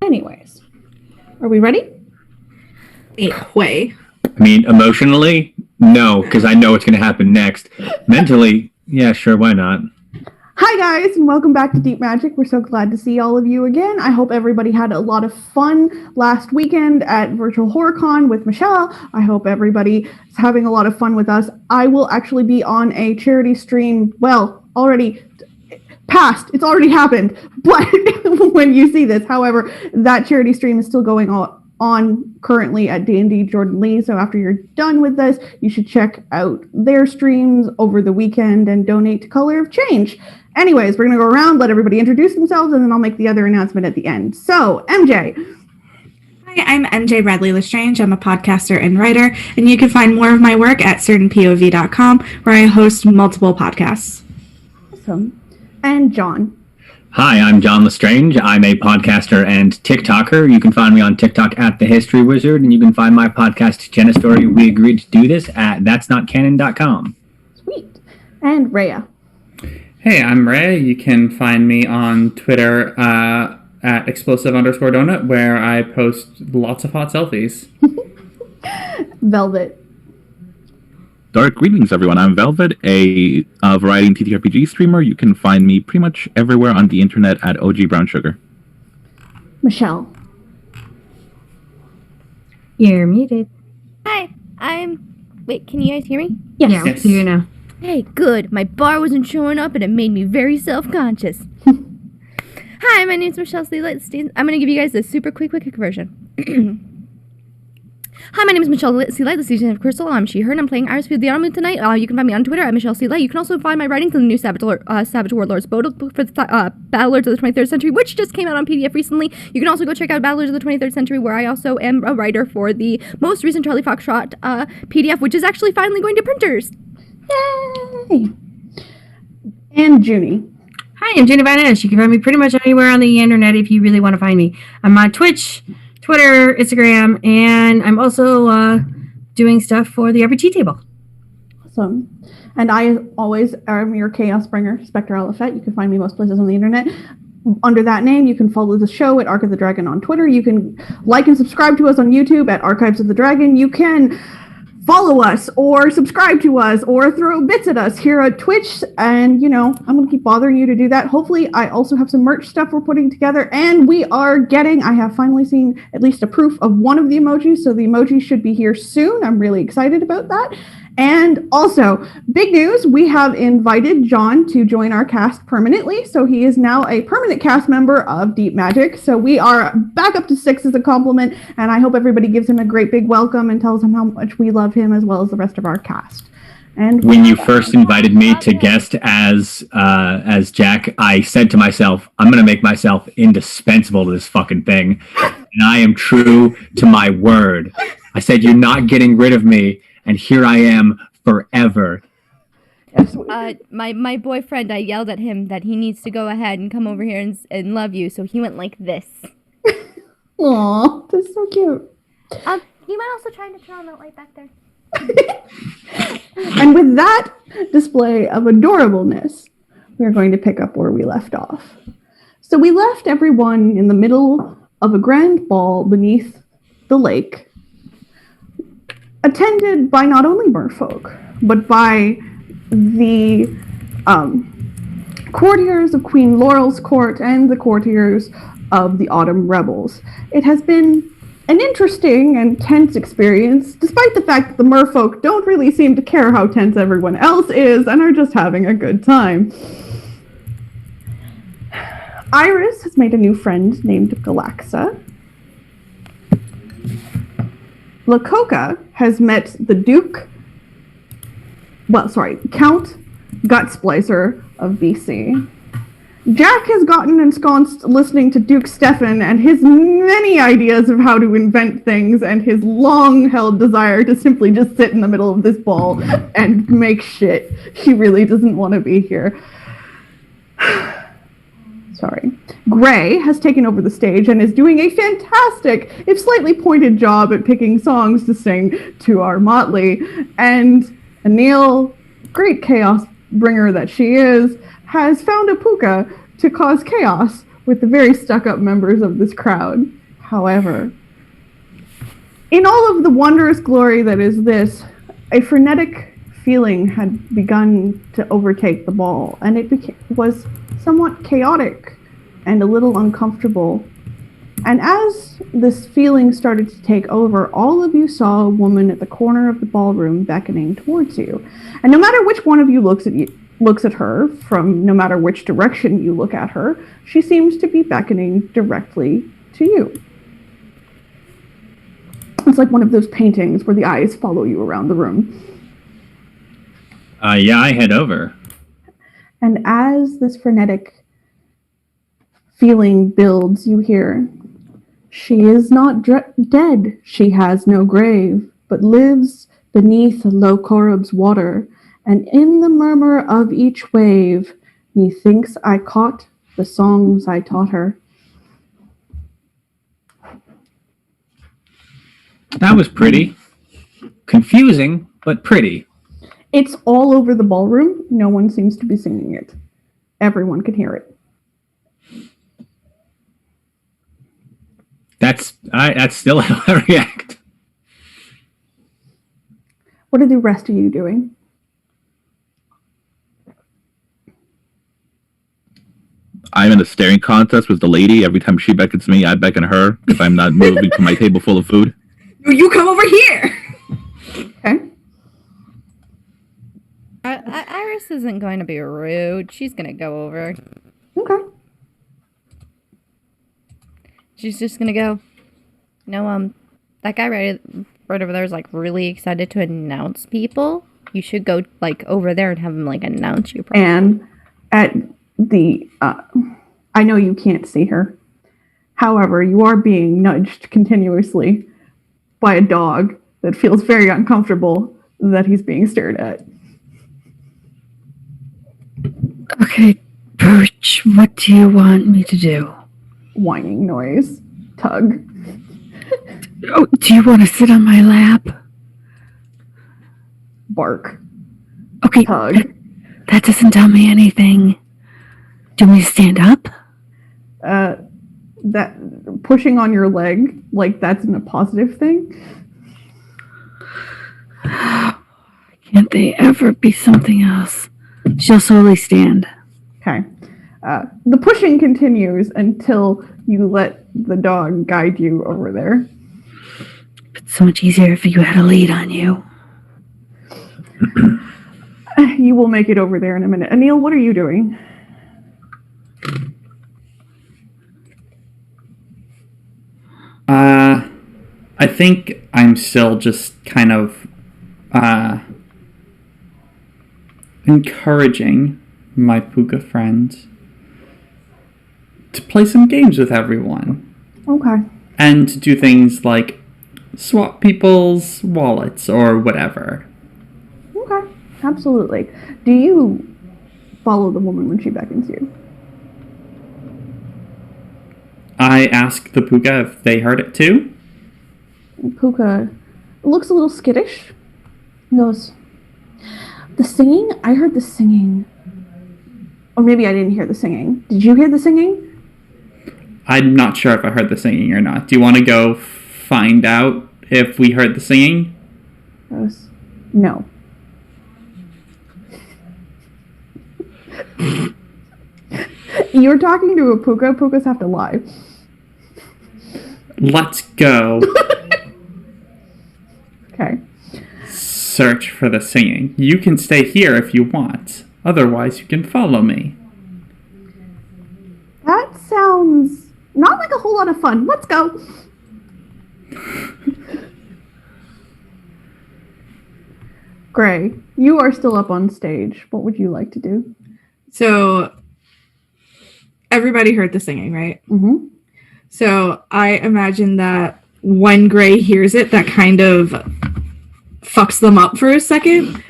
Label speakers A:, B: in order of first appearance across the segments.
A: Anyways, are we ready?
B: Way.
C: I mean, emotionally, no, because I know what's going to happen next. Mentally, yeah, sure, why not?
A: Hi guys, and welcome back to Deep Magic. We're so glad to see all of you again. I hope everybody had a lot of fun last weekend at Virtual HorrorCon with Michelle. I hope everybody is having a lot of fun with us. I will actually be on a charity stream, well, already past. It's already happened. But when you see this, however, that charity stream is still going on currently at D&D Jordan Lee. So after you're done with this, you should check out their streams over the weekend and donate to Color of Change. Anyways, we're going to go around, let everybody introduce themselves, and then I'll make the other announcement at the end. So, MJ.
B: Hi, I'm MJ Bradley Lestrange. I'm a podcaster and writer, and you can find more of my work at certainpov.com, where I host multiple podcasts.
A: Awesome. And John.
C: Hi, I'm John Lestrange. I'm a podcaster and TikToker. You can find me on TikTok at The History Wizard, and you can find my podcast, Jenna Story, We Agreed to Do This, at that'snotcanon.com.
A: Sweet. And Rhea.
D: Hey, I'm Ray. You can find me on Twitter at explosive_donut, where I post lots of hot selfies.
A: Velvet.
E: Dark greetings, everyone. I'm Velvet, a variety and TTRPG streamer. You can find me pretty much everywhere on the internet at OG Brown Sugar.
A: Michelle.
F: You're muted.
G: Hi, Wait, can you guys hear me?
A: Yes.
F: Yeah, we can hear you now.
G: Hey, good. My bar wasn't showing up and it made me very self-conscious. Hi, my name's Michelle Sleelight. I'm going to give you guys a super quick version. Hi, my name is Michelle C. Light, the season of Crystal. I'm she, her, and I'm playing Iris with the Autumn Moon tonight. You can find me on Twitter at Michelle C. Light. You can also find my writings in the new Savage Warlords book for the Battle Lords of the 23rd Century, which just came out on PDF recently. You can also go check out Battle Lords of the 23rd Century, where I also am a writer for the most recent Charlie Foxtrot PDF, which is actually finally going to printers.
A: Yay! And Junie.
F: Hi, I'm Jenna Van Esch. You can find me pretty much anywhere on the internet if you really want to find me. I'm on Twitch, Twitter, Instagram, and I'm also doing stuff for the Every Tea Table.
A: Awesome. And I always am your chaos bringer, Spectre Alafet. You can find me most places on the internet. Under that name, you can follow the show at Arc of the Dragon on Twitter. You can like and subscribe to us on YouTube at Archives of the Dragon. You can follow us or subscribe to us or throw bits at us here at Twitch. And, you know, I'm going to keep bothering you to do that. Hopefully, I also have some merch stuff we're putting together. And I have finally seen at least a proof of one of the emojis. So the emojis should be here soon. I'm really excited about that. And also, big news, we have invited John to join our cast permanently. So he is now a permanent cast member of Deep Magic. So we are back up to 6 as a compliment. And I hope everybody gives him a great big welcome and tells him how much we love him as well as the rest of our cast. And
C: when you first invited me to guest as Jack, I said to myself, I'm going to make myself indispensable to this fucking thing. And I am true to my word. I said, you're not getting rid of me. And here I am forever.
G: My boyfriend, I yelled at him that he needs to go ahead and come over here and love you. So he went like this.
A: Aw, that's so cute.
G: You might also try to turn on that light back there.
A: And with that display of adorableness, we're going to pick up where we left off. So we left everyone in the middle of a grand ball beneath the lake, attended by not only merfolk, but by the courtiers of Queen Laurel's court and the courtiers of the Autumn Rebels. It has been an interesting and tense experience, despite the fact that the merfolk don't really seem to care how tense everyone else is and are just having a good time. Iris has made a new friend named Galaxa. Lacoca has met the Count Gutsplicer of BC. Jack has gotten ensconced listening to Duke Stefan and his many ideas of how to invent things and his long-held desire to simply just sit in the middle of this ball and make shit. He really doesn't want to be here. Sorry. Gray has taken over the stage and is doing a fantastic, if slightly pointed job at picking songs to sing to our motley. And Anil, great chaos bringer that she is, has found a puka to cause chaos with the very stuck-up members of this crowd. However, in all of the wondrous glory that is this, a frenetic feeling had begun to overtake the ball, and it was somewhat chaotic and a little uncomfortable. And as this feeling started to take over, all of you saw a woman at the corner of the ballroom beckoning towards you. And no matter which one of you looks at her, from no matter which direction you look at her, she seems to be beckoning directly to you. It's like one of those paintings where the eyes follow you around the room.
C: Yeah, I head over.
A: And as this frenetic feeling builds, you hear, "She is not dead, she has no grave, but lives beneath Lokorob's water, and in the murmur of each wave, methinks I caught the songs I taught her."
C: That was pretty. Confusing, but pretty.
A: It's all over the ballroom. No one seems to be singing it. Everyone can hear it.
C: That's still how I react.
A: What are the rest of you doing?
E: I'm in a staring contest with the lady. Every time she beckons me, I beckon her if I'm not moving to my table full of food.
B: You come over here.
A: Okay.
G: Iris isn't going to be rude. She's going to go over.
A: Okay.
G: She's just going to go, no, that guy right over there is like really excited to announce people, you should go like over there and have him like announce you.
A: And at the, I know you can't see her. However, you are being nudged continuously by a dog that feels very uncomfortable that he's being stared at.
F: Okay, Perch, what do you want me to do?
A: Whining noise. Tug.
F: Oh, do you want to sit on my lap?
A: Bark.
F: Okay,
A: Tug.
F: that doesn't tell me anything. Do you want me to stand up?
A: That pushing on your leg, like that's a positive thing.
F: Can't they ever be something else? She'll slowly stand.
A: Okay. The pushing continues until you let the dog guide you over there.
F: It's so much easier if you had a lead on you.
A: You will make it over there in a minute. Anil, what are you doing?
D: I think I'm still just kind of encouraging my Puka friends to play some games with everyone.
A: Okay.
D: And to do things like swap people's wallets or whatever.
A: Okay. Absolutely. Do you follow the woman when she beckons you?
D: I asked the Puka if they heard it too.
A: Puka looks a little skittish. He goes, the singing? I heard the singing. Or maybe I didn't hear the singing. Did you hear the singing?
D: I'm not sure if I heard the singing or not. Do you want to go find out if we heard the singing?
A: He goes, no. You're talking to a Puka. Pukas have to lie.
D: Let's go
A: Okay.
D: search for the singing. You can stay here if you want. Otherwise, you can follow me.
A: That sounds not like a whole lot of fun. Let's go. Gray, you are still up on stage. What would you like to do?
B: So everybody heard the singing, right?
A: Mm-hmm.
B: So I imagine that when Gray hears it, that kind of fucks them up for a second.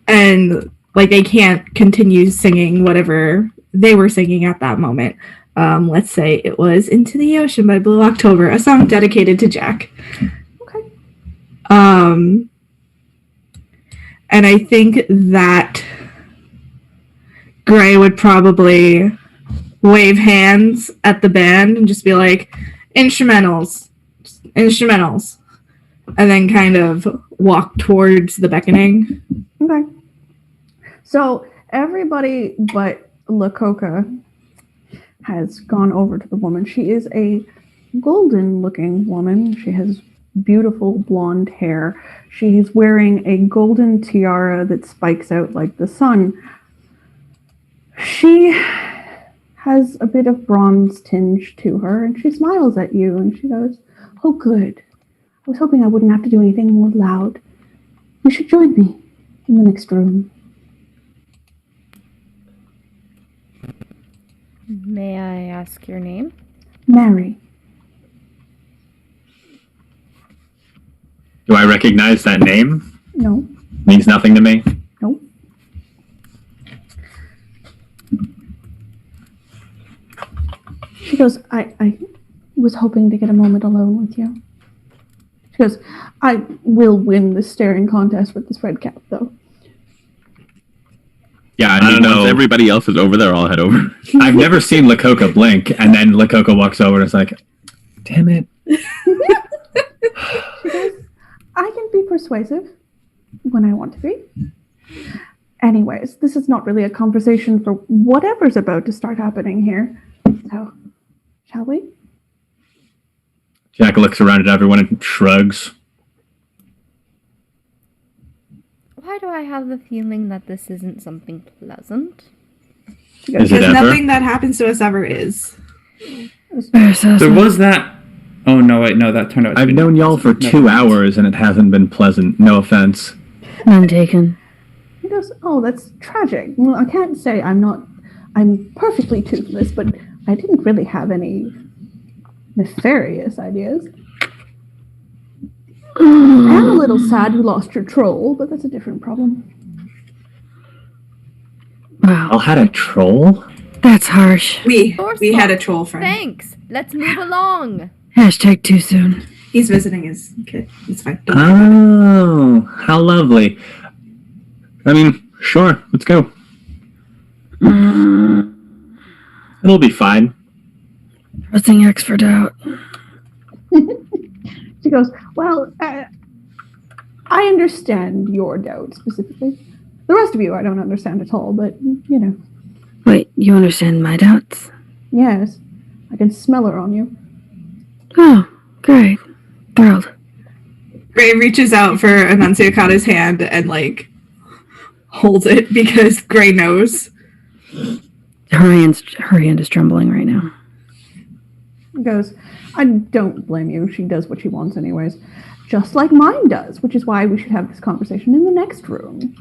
B: And like they can't continue singing whatever they were singing at that moment. Let's say it was Into the Ocean by Blue October, a song dedicated to Jack.
A: Okay.
B: And I think that Gray would probably wave hands at the band and just be like, instrumentals, and then kind of walk towards the beckoning.
A: Okay. So everybody but Lakoka has gone over to the woman. She is a golden-looking woman. She has beautiful blonde hair. She is wearing a golden tiara that spikes out like the sun. She has a bit of bronze tinge to her, and she smiles at you, and she goes, "Oh, good. I was hoping I wouldn't have to do anything more loud. You should join me in the next room."
G: May I ask your name?
A: Mary.
C: Do I recognize that name?
A: No.
C: Means nothing to me.
A: No. She goes, I was hoping to get a moment alone with you. She goes, I will win this staring contest with this red cap, though.
E: Yeah,
C: I don't know.
E: Once everybody else is over there, I'll head over.
C: I've never seen Lakoka blink, and then Lakoka walks over and it's like, damn it.
A: She goes, I can be persuasive when I want to be. Anyways, this is not really a conversation for whatever's about to start happening here. So, shall we?
C: Jack looks around at everyone and shrugs.
G: Why do I have the feeling that this isn't something pleasant?
A: She goes,
C: Is it
B: Because
C: ever?
B: nothing that happens to us ever is.
D: There was that Oh, no, wait, no, that turned out to
C: I've
D: be
C: known y'all for
D: No.
C: 2 hours and it hasn't been pleasant. No offense.
F: None taken.
A: He goes, oh, that's tragic. Well, I can't say I'm perfectly toothless, but I didn't really have any nefarious ideas. I'm a little sad you lost your troll, but that's a different problem.
C: Y'all
F: Wow,
C: had a troll?
F: that's harsh.
B: We
G: Source
B: had a
G: box.
B: troll friend.
G: Thanks. Let's move along.
F: Hashtag too soon.
B: He's visiting his kid. It's fine.
C: Oh, how lovely. I mean, sure, let's go. It'll be fine.
F: Pressing X for doubt.
A: She goes, well, I understand your doubt specifically. The rest of you I don't understand at all, but, you know,
F: Wait, you understand my doubts?
A: yes, I can smell her on you.
F: Oh, great. Thrilled.
B: Gray reaches out for Annunciaca's hand and like holds it because Gray knows.
F: Her hand is trembling right now.
A: He goes, I don't blame you. She does what she wants anyways. Just like mine does, which is why we should have this conversation in the next room.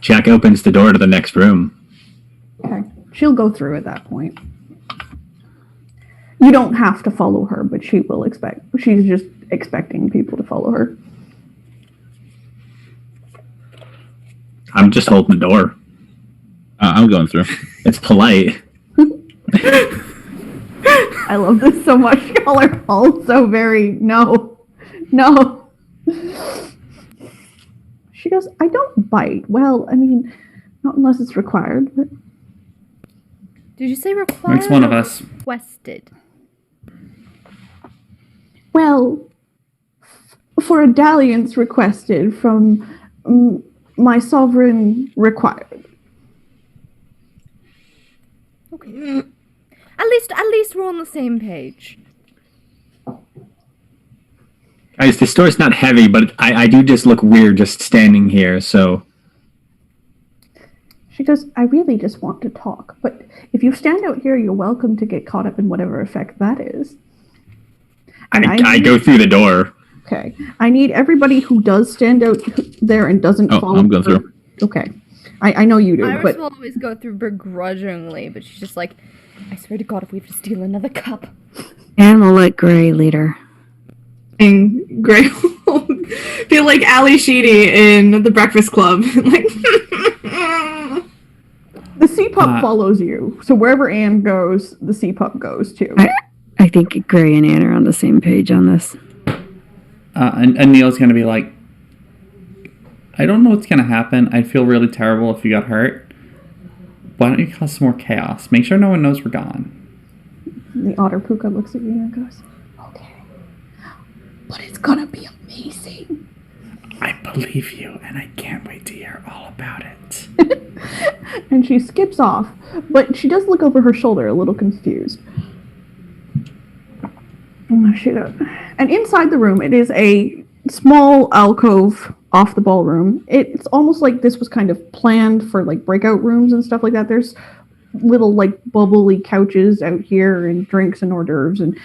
C: Jack opens the door to the next room.
A: Okay. She'll go through at that point. You don't have to follow her, but she will expect. She's just expecting people to follow her.
C: I'm just holding the door.
E: I'm going through.
C: It's polite.
A: I love this so much. Y'all are all so very no. She goes, I don't bite. Well, I mean, not unless it's required, but
G: Did you say required?
D: Makes one of us.
G: Requested.
A: well, for a dalliance requested from my sovereign required.
G: Okay. At least we're on the same page.
C: Guys, this door's not heavy, but I do just look weird just standing here, so...
A: She goes, I really just want to talk, but if you stand out here, you're welcome to get caught up in whatever effect that is. And
C: I go through the door.
A: Okay. I need everybody who does stand out there and doesn't
E: Oh,
A: follow
E: I'm going
A: her-
E: through.
A: Okay. I know you do,
G: Iris
A: but
G: will always go through begrudgingly, but she's just like, I swear to God, if we have to steal another cup.
F: And we'll let Gray lead her.
B: And Gray will feel like Ali Sheedy in The Breakfast Club. Like,
A: the C-Pup follows you. So wherever Anne goes, the C-Pup goes too.
F: I think Gray and Anne are on the same page on this.
D: And Neil's going to be like, I don't know what's going to happen. I'd feel really terrible if you got hurt. Why don't you cause some more chaos? Make sure no one knows we're gone.
A: The Otter Puka looks at you and goes, okay. But it's gonna be amazing.
D: I believe you, and I can't wait to hear all about it.
A: And she skips off, but she does look over her shoulder a little confused. And inside the room, it is a small alcove off the ballroom. It's almost like this was kind of planned for like breakout rooms and stuff like that. There's little like bubbly couches out here and drinks and hors d'oeuvres and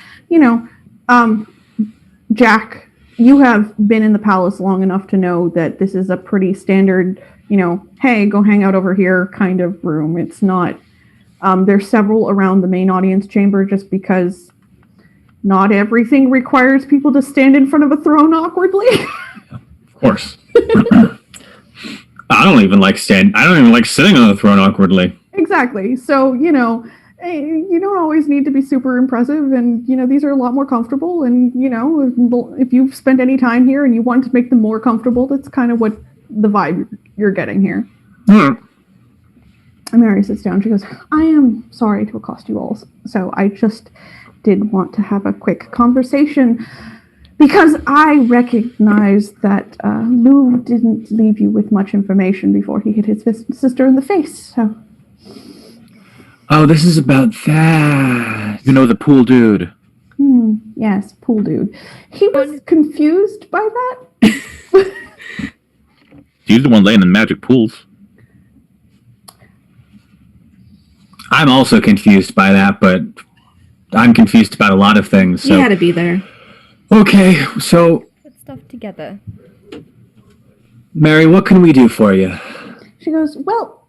A: Jack, you have been in the palace long enough to know that this is a pretty standard, hey, go hang out over here kind of room. It's not there's several around the main audience chamber just because not everything requires people to stand in front of a throne awkwardly.
C: Of course. I don't even like sitting on the throne awkwardly.
A: Exactly. So, you don't always need to be super impressive, and, these are a lot more comfortable, and, if you've spent any time here and you want to make them more comfortable, that's kind of what the vibe you're getting here. And Mary sits down. She goes, I am sorry to accost you all, so I just did want to have a quick conversation because I recognize that Lou didn't leave you with much information before he hit his sister in the face, so...
C: Oh, this is about that.
E: You know the pool dude.
A: Yes, pool dude. He was confused by that.
E: He's the one laying in magic pools.
C: I'm also confused by that, but I'm confused about a lot of things.
B: He
C: So
B: had to be there.
C: okay, so
G: Put stuff together.
C: Mary, what can we do for you?
A: She goes, well,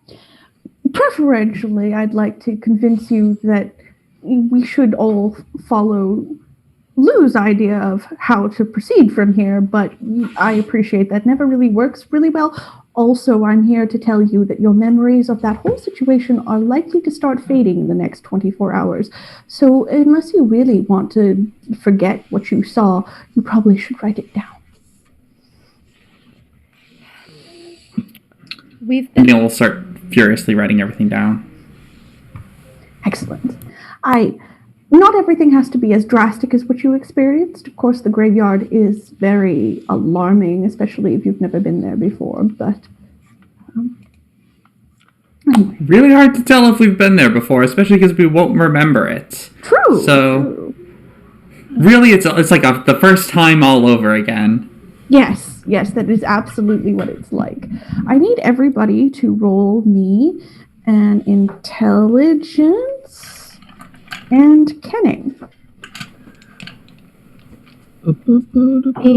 A: preferentially, I'd like to convince you that we should all follow Lou's idea of how to proceed from here, but I appreciate that never really works really well. Also, I'm here to tell you that your memories of that whole situation are likely to start fading in the next 24 hours. So, unless you really want to forget what you saw, you probably should write it down.
G: We've been
D: Neil will start furiously writing everything down.
A: Excellent. Not everything has to be as drastic as what you experienced. Of course, the graveyard is very alarming, especially if you've never been there before. But anyway,
D: Really hard to tell if we've been there before, especially because we won't remember it.
A: true.
D: So-
A: true.
D: Really, it's like the first time all over again.
A: Yes, that is absolutely what it's like. I need everybody to roll me an intelligence and kenning.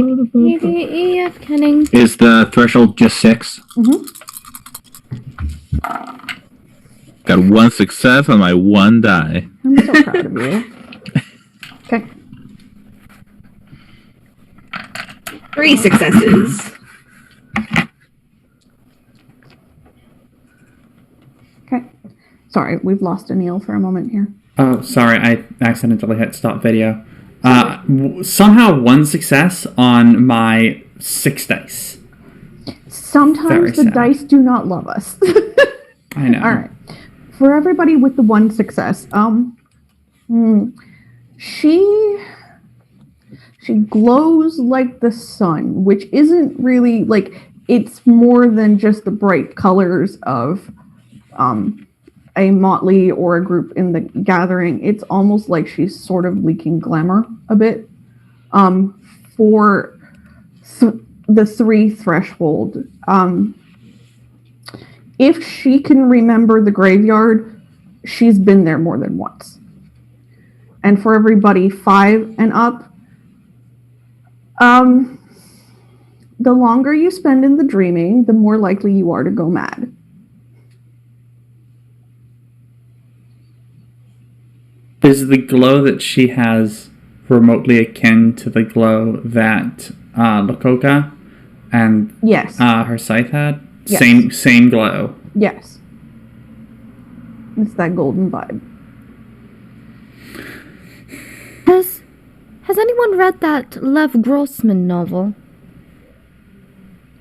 G: EDEF Kenning.
C: Is the threshold just 6?
E: Got one success on my one die.
A: I'm so proud of you. Okay.
B: 3 successes.
A: Okay. Sorry, we've lost Anil for a moment here.
D: Oh, sorry, I accidentally hit stop video. Somehow one success on my 6 dice.
A: Sometimes
D: Very
A: the
D: sad.
A: dice do not love us.
D: I know.
A: All right. For everybody with the one success, she glows like the sun, which isn't really like, it's more than just the bright colors of a motley or a group in the gathering. It's almost like she's sort of leaking glamour a bit. For the 3 threshold, if she can remember the graveyard, she's been there more than once. And for everybody 5 and up, the longer you spend in the dreaming, the more likely you are to go mad.
D: Is the glow that she has remotely akin to the glow that Lakoka and
A: Yes.
D: her scythe had?
A: Yes.
D: Same glow.
A: Yes. It's that golden vibe.
G: Has anyone read that Lev Grossman novel?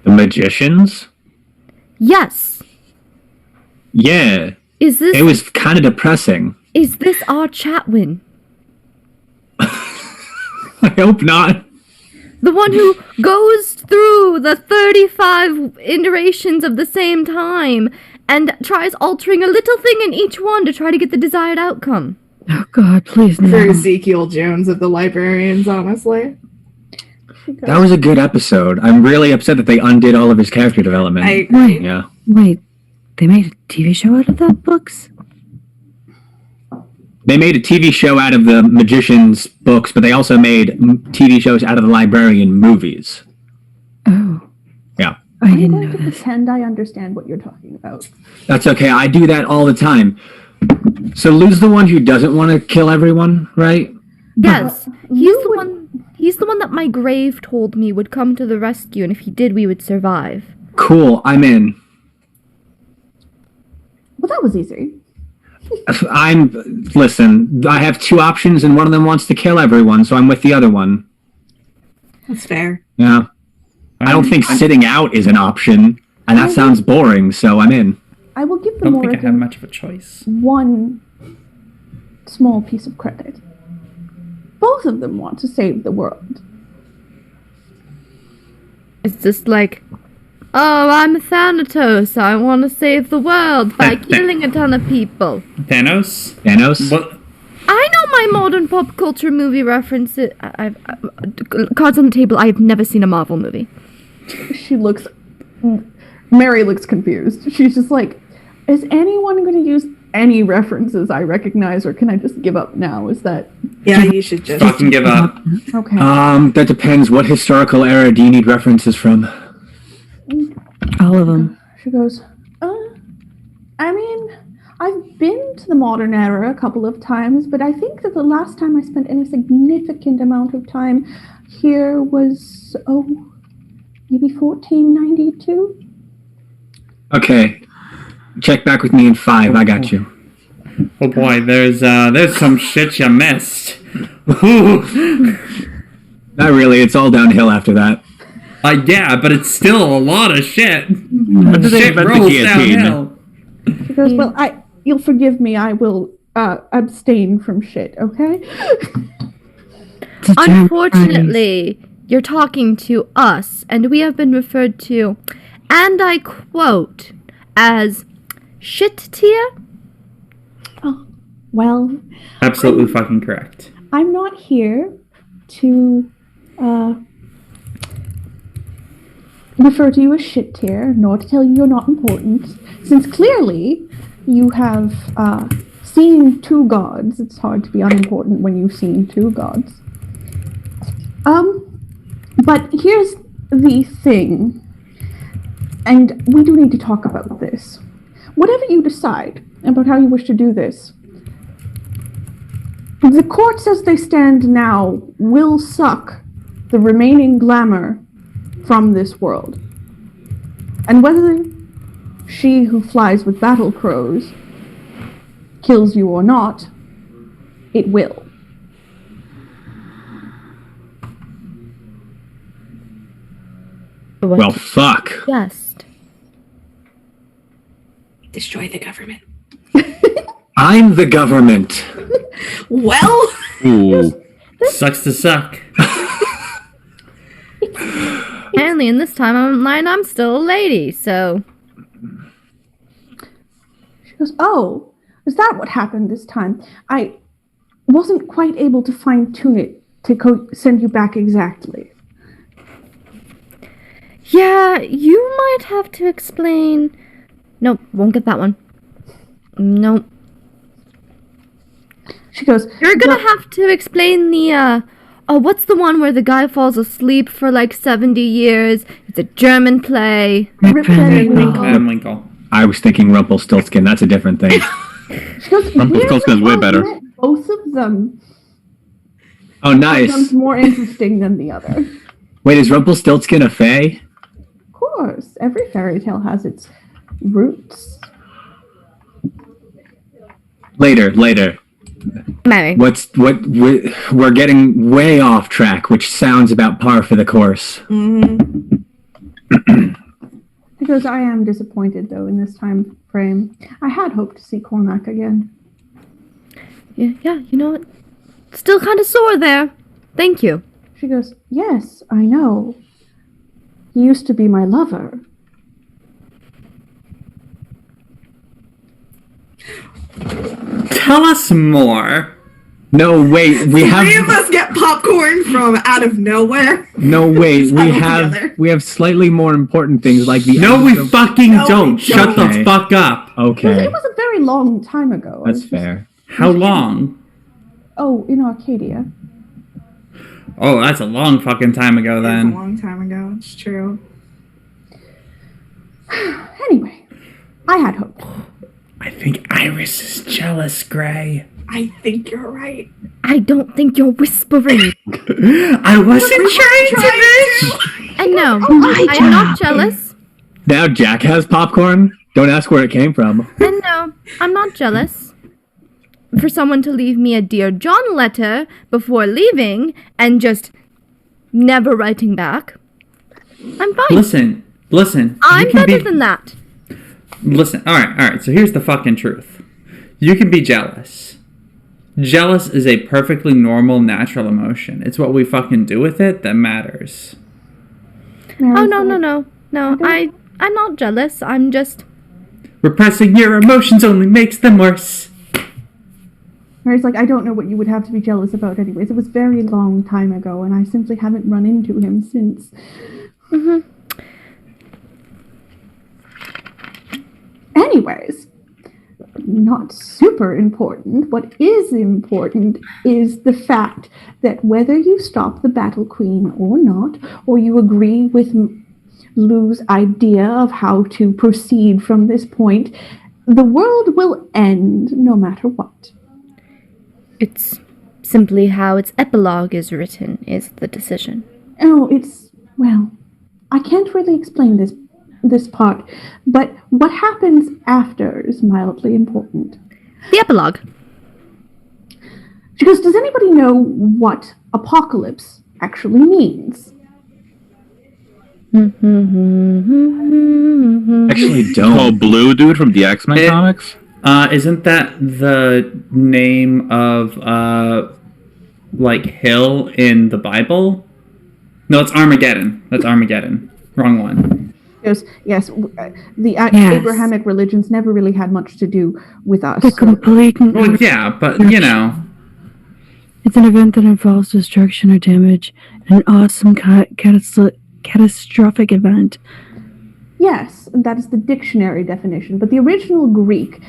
C: The Magicians?
G: Yes.
C: Yeah.
G: Is this
C: It was kind of depressing.
G: is this our Chatwin?
C: I hope not.
G: The one who goes through the 35 iterations of the same time and tries altering a little thing in each one to try to get the desired outcome.
F: Oh God, please
B: For
F: no.
B: Ezekiel Jones of the Librarians, honestly.
C: That was a good episode. I'm really upset that they undid all of his character development.
B: I
F: Wait,
C: Yeah.
F: wait. They made a TV show out of that books?
C: They made a TV show out of the Magicians books, but they also made TV shows out of the Librarian movies.
F: Oh,
C: Yeah.
F: I
A: I'm
F: didn't
A: going
F: know
A: to
F: this.
A: pretend I understand what you're talking about.
C: That's okay. I do that all the time. So Lou's the one who doesn't want to kill everyone, right?
G: Yes, he's
A: you
G: the
A: would-
G: one. He's the one that my grave told me would come to the rescue, and if he did, we would survive.
C: Cool. I'm in.
A: Well, that was easy.
C: Listen, I have 2 options and one of them wants to kill everyone, so I'm with the other one.
B: That's fair.
C: Yeah. I don't think sitting out is an option, and that sounds boring, so I'm in.
A: I will give
D: I
A: the
D: don't think I have
A: Morrigan
D: much of a choice.
A: one small piece of credit. Both of them want to save the world.
G: It's just like, oh, I'm Thanatos. I want to save the world by killing a ton of people.
D: Thanos?
C: Thanos?
D: What?
G: I know my modern pop culture movie references. Cards on the table. I have never seen a Marvel movie.
A: She looks. Mary looks confused. She's just like, is anyone going to use any references I recognize, or can I just give up now? Is that
B: Yeah, you should just.
D: Fucking give up.
A: okay?
C: That depends. What historical era do you need references from?
F: All of them.
A: She goes, I mean, I've been to the modern era a couple of times, but I think that the last time I spent any significant amount of time here was, maybe 1492?
C: Okay. Check back with me in 5. I got you.
D: Oh boy, there's some shit you missed. Ooh.
C: Not really. It's all downhill after that.
D: Yeah, but it's still a lot of shit.
C: What do they
D: Shit
C: invent the
D: rolls
C: guillotine?
D: downhill.
A: She goes, well, you'll forgive me, I will abstain from shit, okay?
G: Unfortunately, you're talking to us, and we have been referred to, and I quote, as shit tier.
A: Well,
D: Absolutely fucking correct.
A: I'm not here to refer to you as shit tier, nor to tell you you're not important, since clearly you have seen 2 gods. It's hard to be unimportant when you've seen 2 gods. But here's the thing, and we do need to talk about this. Whatever you decide about how you wish to do this, the courts as they stand now will suck the remaining glamour from this world. And whether she who flies with battle crows kills you or not, it will.
G: What
C: Well, fuck.
G: just
B: Destroy the government.
C: I'm the government.
B: Well,
E: Ooh.
D: Sucks to suck.
G: apparently in this time online I'm still a lady, so
A: She goes, oh, is that what happened this time? I wasn't quite able to fine-tune it to send you back exactly.
G: yeah, you might have to explain. Nope, won't get that one. Nope.
A: She goes,
G: You're gonna have to explain the what's the one where the guy falls asleep for like 70 years? It's a German play.
A: Rip Van Winkle.
D: Van Winkle.
C: I was thinking Rumpelstiltskin. That's a different thing.
A: She goes,
E: Rumpelstiltskin's way
A: "Really?
E: better."
A: I've met both of them.
C: Oh,
A: One's
C: nice.
A: more interesting than the other.
C: Wait, is Rumpelstiltskin a fae?
A: Of course, every fairy tale has its roots.
C: Later.
G: Mary.
C: We're getting way off track, which sounds about par for the course.
A: He goes, I am disappointed though in this time frame. I had hoped to see Cormac again.
G: Yeah, you know what? Still kind of sore there. Thank you.
A: She goes, yes, I know. He used to be my lover.
D: Tell us more.
C: No, wait, we
B: three of
C: have
B: us get popcorn from out of nowhere.
C: no wait, we
B: Huddled
C: have
B: together.
C: slightly more important things like the
D: No, we
C: episode-
D: fucking
B: No, we
D: don't. Shut
C: don't.
D: the fuck up.
C: Okay,
A: It was a very long time ago.
C: that's fair.
D: How long?
A: Oh, in Arcadia.
D: Oh, that's a long fucking time ago
B: It was a
D: then.
B: long time ago. It's true.
A: Anyway, I had hope.
D: I think Iris is jealous, Gray.
B: I think you're right.
G: I don't think you're whispering.
D: I wasn't trying to, bitch.
G: And no, I'm not jealous.
C: Now Jack has popcorn. Don't ask where it came from.
G: And no, I'm not jealous. For someone to leave me a Dear John letter before leaving and just never writing back, I'm fine.
D: Listen. You
G: I'm
D: can
G: better
D: be-
G: than that.
D: Listen, alright, so here's the fucking truth. You can be jealous. Jealous is a perfectly normal, natural emotion. It's what we fucking do with it that matters.
G: Oh no. I'm not jealous. I'm just
D: Repressing your emotions only makes them worse.
A: Mary's like, I don't know what you would have to be jealous about anyways. It was very long time ago, and I simply haven't run into him since. Anyways, not super important. What is important is the fact that whether you stop the Battle Queen or not, or you agree with Lou's idea of how to proceed from this point, the world will end no matter what.
G: It's simply how its epilogue is written is the decision.
A: Oh, well, I can't really explain this part, but what happens after is mildly important.
G: The epilogue.
A: She goes, does anybody know what apocalypse actually means?
C: Actually,
E: Oh,
C: don't.
E: Blue Dude from the X-Men
D: It-
E: comics?
D: Isn't that the name of like hill in the Bible? No, it's Armageddon. That's Armageddon. Wrong one.
A: She goes, yes, the
F: Yes.
A: Abrahamic religions never really had much to do with us.
F: The complete.
D: Well, yeah, but you know,
F: It's an event that involves destruction or damage, an awesome catastrophic event.
A: Yes, that is the dictionary definition, but the original Greek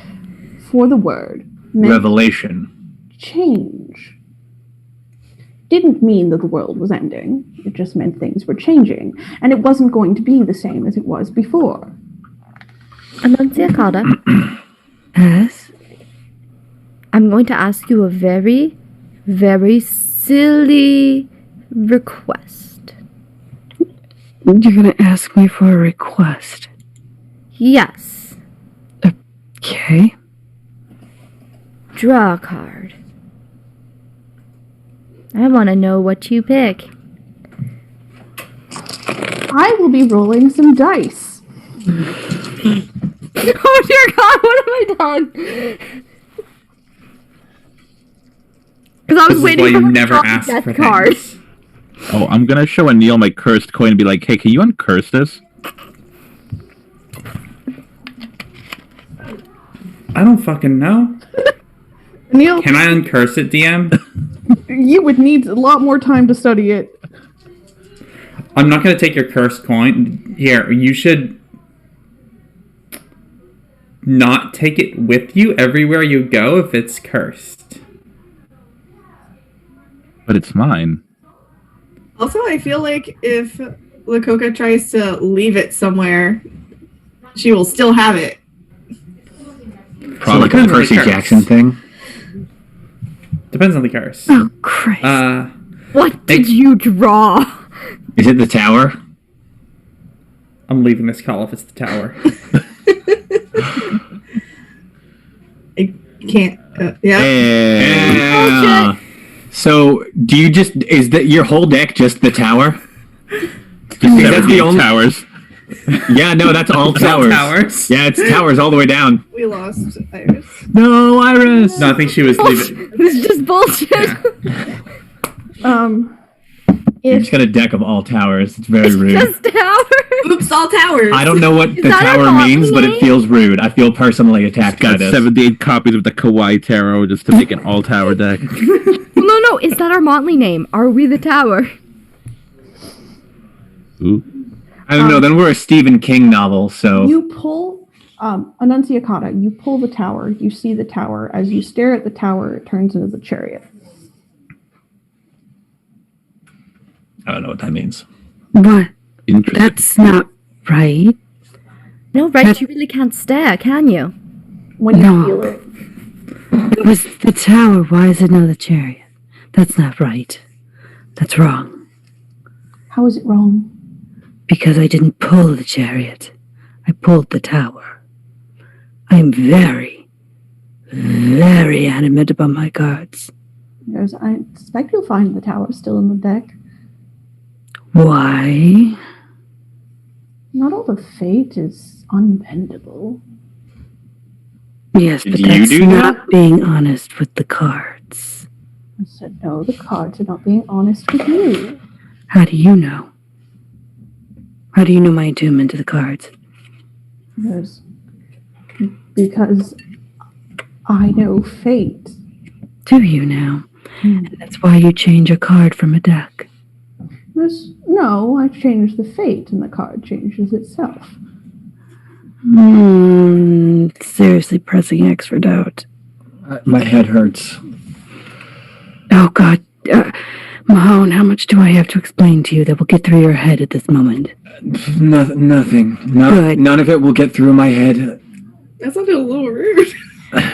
A: for the word meant
C: Revelation.
A: change. Didn't mean that the world was ending. It just meant things were changing, and it wasn't going to be the same as it was before.
G: Annunciata,
F: Yes?
G: I'm going to ask you a very, very silly request.
F: You're gonna ask me for a request.
G: Yes.
F: Okay.
G: Draw a card. I want to know what you pick.
A: I will be rolling some dice.
G: Oh dear God, what have I done? Because I was
D: this is
G: waiting
D: why
G: for
D: you
G: her to
D: never
G: draw the
D: ask
G: death
D: for
G: card.
D: things.
E: Oh, I'm gonna show Neil my cursed coin and be like, hey, can you uncurse this?
D: I don't fucking know.
A: Neil,
D: Can I uncurse it, DM?
A: you would need a lot more time to study it.
D: I'm not gonna take your cursed coin. Here, you should not take it with you everywhere you go if it's cursed.
E: But it's mine.
B: Also, I feel like if Lakoka tries to leave it somewhere, she will still have it.
C: So like a
D: depends on the
C: Percy
D: curse.
C: Jackson thing.
D: Depends on the curse.
F: Oh, Christ.
G: What did you draw?
C: Is it the tower?
D: I'm leaving this call if it's the tower.
B: I can't. Yeah.
C: Yeah. So, do you just is that your whole deck just the tower? Is that the only
E: towers.
C: Yeah, no, that's all
D: It's all
C: towers.
D: towers?
C: Yeah, it's towers all the way down.
B: We lost Iris.
C: No, Iris.
D: No, I think she was leaving.
G: This is just bullshit.
C: You just got a deck of all towers. It's very rude.
G: Just towers.
B: Oops, all towers.
C: I don't know what the
G: that a
C: tower means, but it
G: compliment?
C: feels rude. I feel personally attacked by
E: Got
C: this.
E: 78 copies of the Kawaii Tarot just to make an all-tower deck.
G: No, is that our Motley name? Are we the tower?
E: Ooh.
C: I don't know. Then we're a Stephen King novel, so
A: You pull, Annunciata, you pull the tower, you see the tower. As you stare at the tower, it turns into the chariot.
C: I don't know what that means.
F: What?
E: Interesting.
F: That's not right.
G: No, right? You really can't stare, can you?
A: When you
F: No.
A: feel it,
F: It was the tower. Why is it not the chariot? That's not right. That's wrong.
A: how is it wrong?
F: Because I didn't pull the chariot. I pulled the tower. I am very, very adamant about my cards.
A: I suspect you'll find the tower still in the deck.
F: Why?
A: Not all the fate is unbendable.
F: Yes, but
C: Did you
F: that's
C: do
F: not
C: that?
F: being honest with the cards.
A: I said, no, the cards are not being honest with you.
F: How do you know? How do you know my attunement to the cards?
A: Because I know fate.
F: Do you now? And that's why you change a card from a deck.
A: No, I changed the fate and the card changes itself.
F: I'm seriously pressing X for doubt.
C: My head hurts.
F: Oh, God. Mahone, how much do I have to explain to you that will get through your head at this moment?
C: Nothing.
F: Good.
C: None of it will get through my head.
B: That sounded a little rude.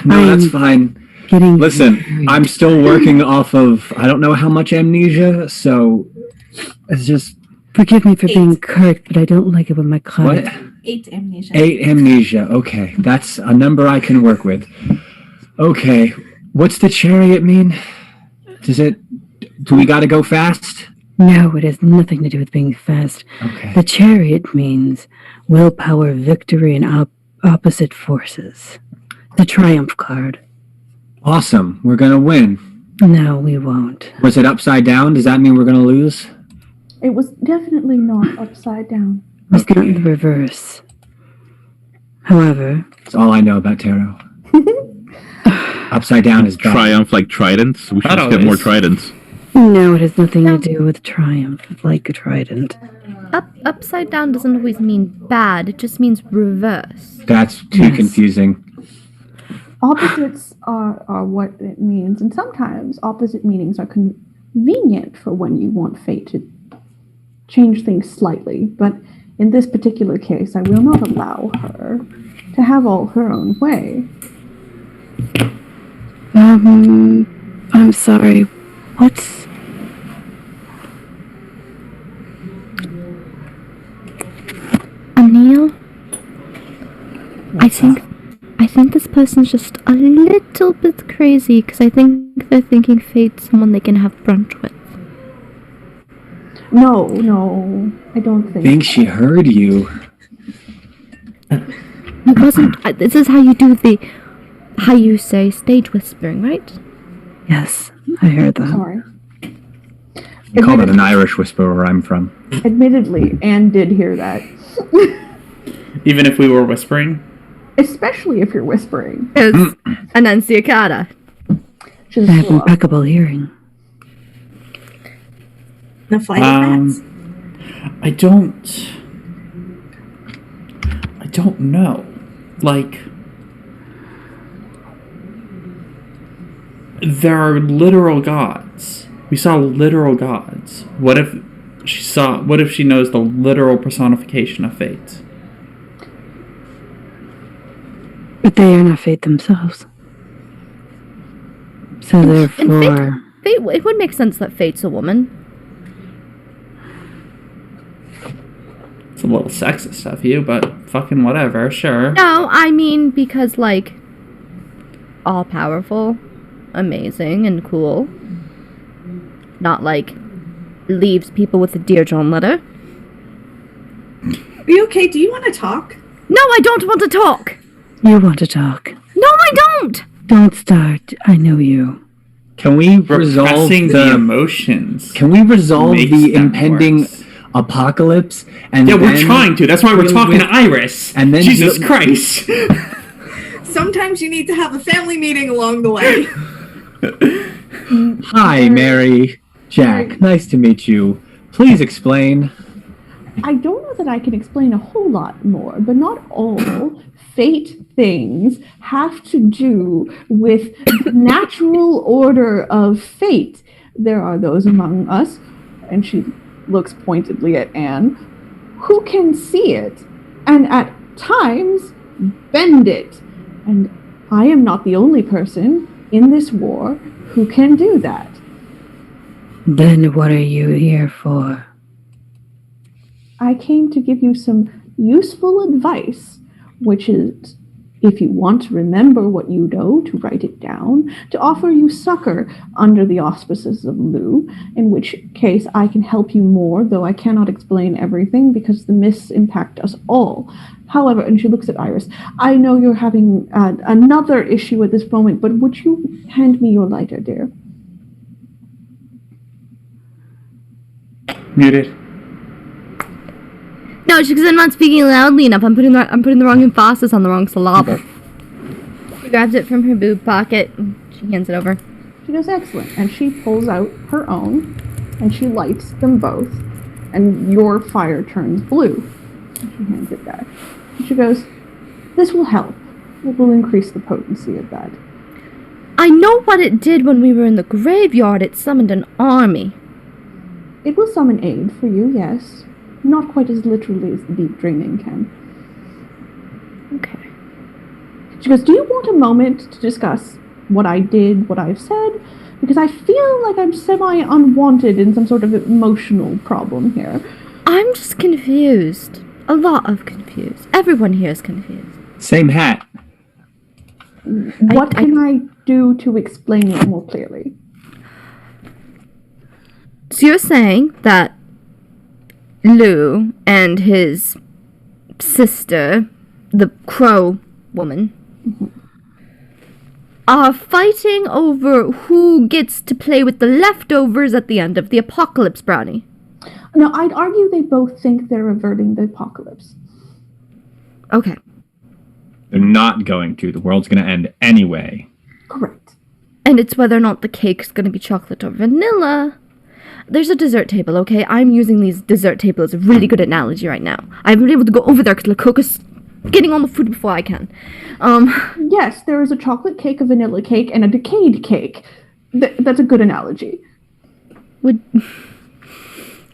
C: No, that's fine.
F: Getting
C: Listen,
F: very
C: I'm still working off of, I don't know how much amnesia, so it's just,
F: Forgive me for being curt, but I don't like it when my
C: what?
F: clients...
B: 8 amnesia.
C: 8 amnesia. Okay, that's a number I can work with. Okay, what's the chariot mean? Do we gotta go fast?
F: No, it has nothing to do with being fast.
C: Okay.
F: The chariot means willpower, victory, and opposite forces. The triumph card.
C: Awesome, we're gonna win.
F: No, we won't.
C: Was it upside down? Does that mean we're gonna lose?
A: It was definitely not upside down.
F: It's not in the reverse. However,
C: That's all I know about tarot. Upside down is bad.
E: Triumph like tridents. We should
D: Not
E: just get more
D: always.
E: tridents.
F: no, it has nothing to do with triumph, like a trident.
G: Upside down doesn't always mean bad. It just means reverse.
C: That's too
F: Yes.
C: confusing.
A: Opposites are what it means, and sometimes opposite meanings are convenient for when you want fate to change things slightly. But in this particular case, I will not allow her to have all her own way.
F: I'm sorry. What's...
G: Neil, I think this person's just a little bit crazy because I think they're thinking Fate's someone they can have brunch with.
A: No, I don't
C: I
A: think.
C: think she heard you.
G: It wasn't. This is how you do how you say stage whispering, right?
F: Yes, I heard that.
A: Sorry.
C: You call it an Irish whisper where I'm from.
A: Admittedly, Anne did hear that.
D: Even if we were whispering?
A: Especially if you're whispering.
G: It's enunciata.
A: She's
F: I have
A: slow.
F: impeccable hearing.
B: The flight
D: Um,
B: of bats.
D: I don't know. Like, there are literal gods. We saw literal gods. What if she knows the literal personification of fate?
F: But they are not fate themselves. So therefore...
G: Fate. It would make sense that Fate's a woman.
D: It's a little sexist of you, but fucking whatever, sure.
G: No, I mean because like all powerful, amazing, and cool. Not like leaves people with a Dear John letter.
B: Are you okay? Do you want to talk?
G: No, I don't want to talk.
F: You want to talk.
G: No, I don't.
F: Don't start. I know you.
C: Can we resolve
D: Repressing the
C: the
D: emotions.
C: Can we resolve
D: makes
C: the
D: them
C: impending
D: worse.
C: apocalypse? And
D: Yeah, we're
C: then
D: trying to. That's why we're
C: deal
D: talking
C: with-
D: to Iris.
C: and then
D: Jesus
C: deal-
D: Christ.
B: Sometimes you need to have a family meeting along the way.
C: Hi, Mary. Jack, nice to meet you. Please explain.
A: I don't know that I can explain a whole lot more, but not all fate things have to do with the natural order of fate. There are those among us, and she looks pointedly at Anne, who can see it and at times bend it. And I am not the only person in this war who can do that.
F: Then what are you here for?
A: I came to give you some useful advice, which is, if you want to remember what you know, to write it down, to offer you succor under the auspices of Lou, in which case I can help you more, though I cannot explain everything because the myths impact us all. However, and she looks at Iris, I know you're having another issue at this moment, but would you hand me your lighter, dear?
D: Muted.
G: No, it's because I'm not speaking loudly enough. I'm putting the wrong emphasis on the wrong syllable. She grabs it from her boob pocket. And she hands it over.
A: She goes, excellent. And she pulls out her own, and she lights them both, and your fire turns blue. And she hands it back. And she goes, this will help. It will increase the potency of that.
G: I know what it did when we were in the graveyard. It summoned an army.
A: It will summon aid for you, yes. Not quite as literally as the deep dreaming can.
G: Okay.
A: She goes, do you want a moment to discuss what I did, what I've said? Because I feel like I'm semi-unwanted in some sort of emotional problem here.
G: I'm just confused. A lot of confused. Everyone here is confused.
C: Same hat.
A: What can I do to explain it more clearly?
G: So you're saying that Lou and his sister, the crow woman, are fighting over who gets to play with the leftovers at the end of the apocalypse brownie.
A: No, I'd argue they both think they're averting the apocalypse.
G: Okay.
C: They're not going to. The world's going to end anyway.
A: Correct.
G: And it's whether or not the cake's going to be chocolate or vanilla. There's a dessert table, okay? I'm using these dessert table as a really good analogy right now. I haven't been able to go over there because Lakoka's getting on the food before I can.
A: Yes, there is a chocolate cake, a vanilla cake, and a decayed cake. That's a good analogy.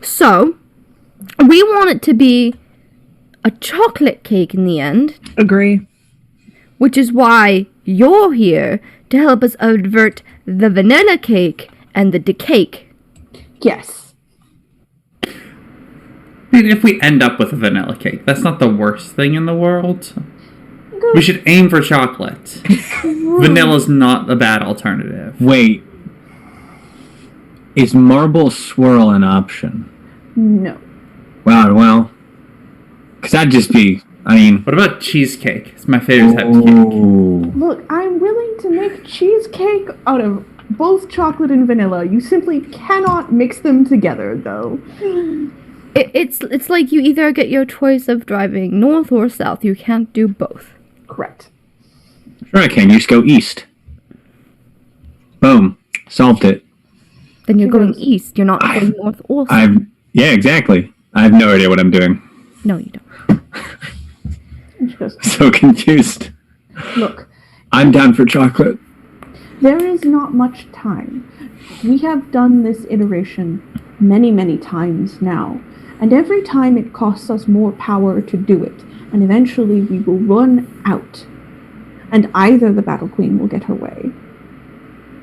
G: So, we want it to be a chocolate cake in the end,
B: Agree.
G: which is why you're here to help us avert the vanilla cake and the decay.
A: Yes.
D: I mean, if we end up with a vanilla cake, that's not the worst thing in the world. We should aim for chocolate. Vanilla's not a bad alternative.
C: Wait. Is marble swirl an option?
A: No.
C: Wow, well. Because that'd just be, I mean.
D: What about cheesecake? It's my favorite type of cake.
C: Ooh.
A: Look, I'm willing to make cheesecake out of both chocolate and vanilla. You simply cannot mix them together, though.
G: It's like you either get your choice of driving north or south. You can't do both.
A: Correct.
C: Sure I can. You just go east. Boom. Solved it.
G: Then you're going east. You're not going north or south.
C: Yeah, exactly. I have no idea what I'm doing.
G: No, you don't.
A: And she goes,
C: So confused.
A: look,
C: I'm down for chocolate.
A: there is not much time. We have done this iteration many, many times now, and every time it costs us more power to do it, and eventually we will run out. And either the Battle Queen will get her way,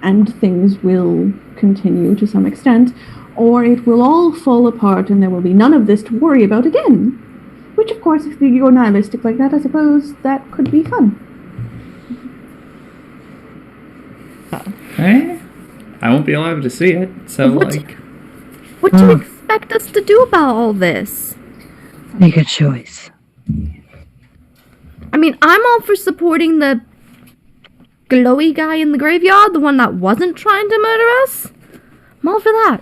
A: and things will continue to some extent, or it will all fall apart and there will be none of this to worry about again. Which, of course, if you're nihilistic like that, I suppose that could be fun.
D: Okay. I won't be allowed to see it, so,
G: What?
D: like...
G: What do you expect us to do about all this?
F: Make a choice.
G: I mean, I'm all for supporting the glowy guy in the graveyard, the one that wasn't trying to murder us. I'm all for that.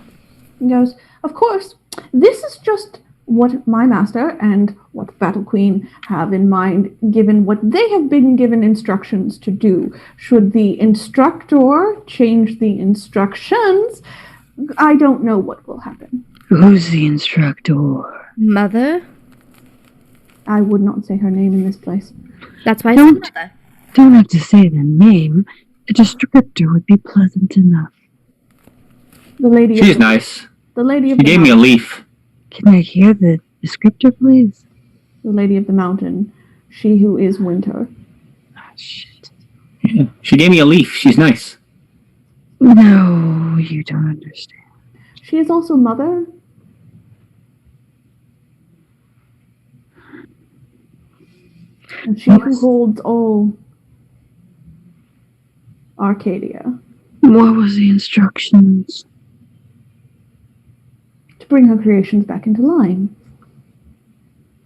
A: He goes, of course, this is just what my master and what the Battle Queen have in mind, given what they have been given instructions to do. Should the instructor change the instructions, I don't know what will happen.
F: Who's the instructor?
G: Mother?
A: I would not say her name in this place.
G: That's why I
F: Don't.
G: said mother.
F: Don't have to say the name. A descriptor would be pleasant enough.
A: The lady.
C: She's
A: of the,
C: nice.
A: The lady of
C: She
A: the
C: gave me a
A: mountain.
C: leaf.
F: Can I hear the descriptor, please?
A: The lady of the mountain. She who is winter.
F: Oh, shit.
C: Yeah. She gave me a leaf. She's nice.
F: No, you don't understand.
A: She is also mother. And she who holds all Arcadia.
F: What was the instructions?
A: To bring her creations back into line.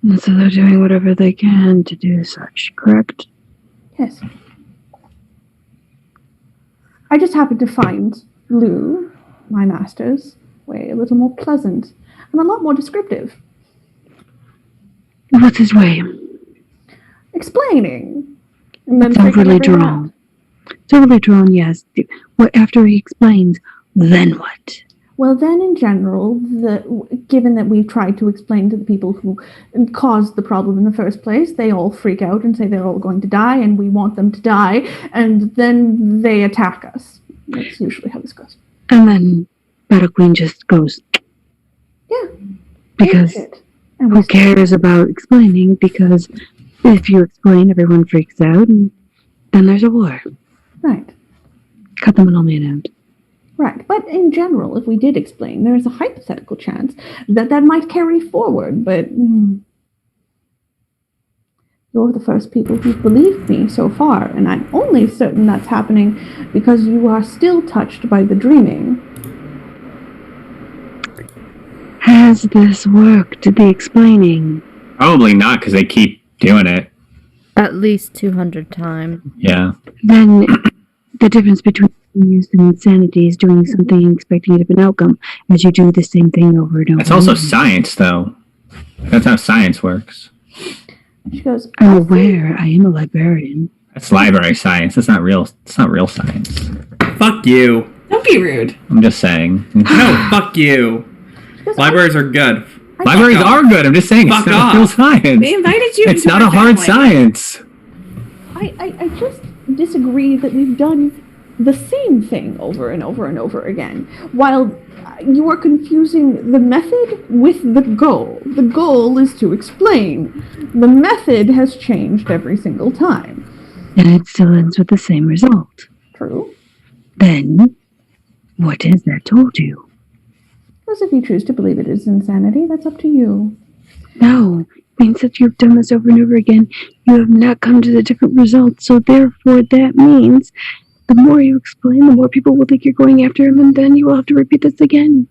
F: And so they're doing whatever they can to do such, correct?
A: Yes. I just happened to find Lou, my master's, way a little more pleasant and a lot more descriptive.
F: What's his way?
A: Explaining. And then
F: It's
A: taking
F: overly
A: everyone
F: drawn.
A: out.
F: It's overly drawn, yes. What after he explains, then what?
A: Well, then, in general, given that we've tried to explain to the people who caused the problem in the first place, they all freak out and say they're all going to die, and we want them to die, and then they attack us. That's usually how this goes.
F: And then Battle Queen just goes,
A: Yeah.
F: because
A: Bullshit. And we
F: who cares about explaining? Because if you explain, everyone freaks out, and then there's a war.
A: Right.
F: Cut the middleman out.
A: Right, but in general, if we did explain, there is a hypothetical chance that that might carry forward, but you're the first people who've believed me so far, and I'm only certain that's happening because you are still touched by the dreaming.
F: Has this worked, the explaining?
C: Probably not, because they keep doing it.
G: At least 200 times.
C: Yeah.
F: Then the difference between use and insanity is doing something and expecting a different outcome as you do the same thing over and over.
C: That's also
F: and over.
C: science, though. That's how science works.
A: She goes,
F: I'm
A: "I
F: aware. I am a librarian.
C: That's library science. That's not real. It's not real science.
D: Fuck you.
B: Don't be rude.
C: I'm just saying.
D: No, fuck you.
A: She goes,
D: Libraries are good.
C: Libraries
D: Fuck
C: are
D: off.
C: good. I'm just saying.
D: Fuck
C: It's not
D: off.
C: real science.
B: They invited you.
C: It's
B: into
C: not
B: our
C: a hard
B: family.
C: science.
A: I just disagree that we've done the same thing over and over and over again, while you are confusing the method with the goal. The goal is to explain. The method has changed every single time.
F: And it still ends with the same result.
A: True?
F: Then, what has that told you?
A: Because if you choose to believe it is insanity, that's up to you.
F: No, means that you've done this over and over again. You have not come to the different results. So therefore, that means the more you explain, the more people will think you're going after him, and then you will have to repeat this again.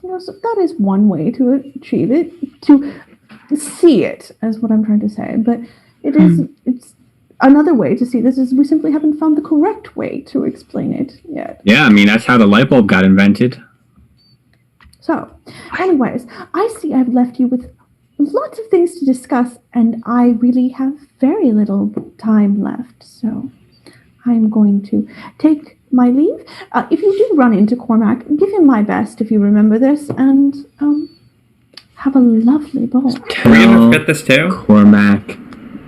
A: You know, so that is one way to achieve it, to see it, is what I'm trying to say. But it's another way to see this is we simply haven't found the correct way to explain it yet.
C: Yeah, I mean, that's how the light bulb got invented.
A: So, anyways, I see I've left you with lots of things to discuss, and I really have very little time left. So, I'm going to take my leave. If you do run into Cormac, give him my best if you remember this, and have a lovely ball.
D: Are we gonna
C: Tell
D: forget this too?
C: Cormac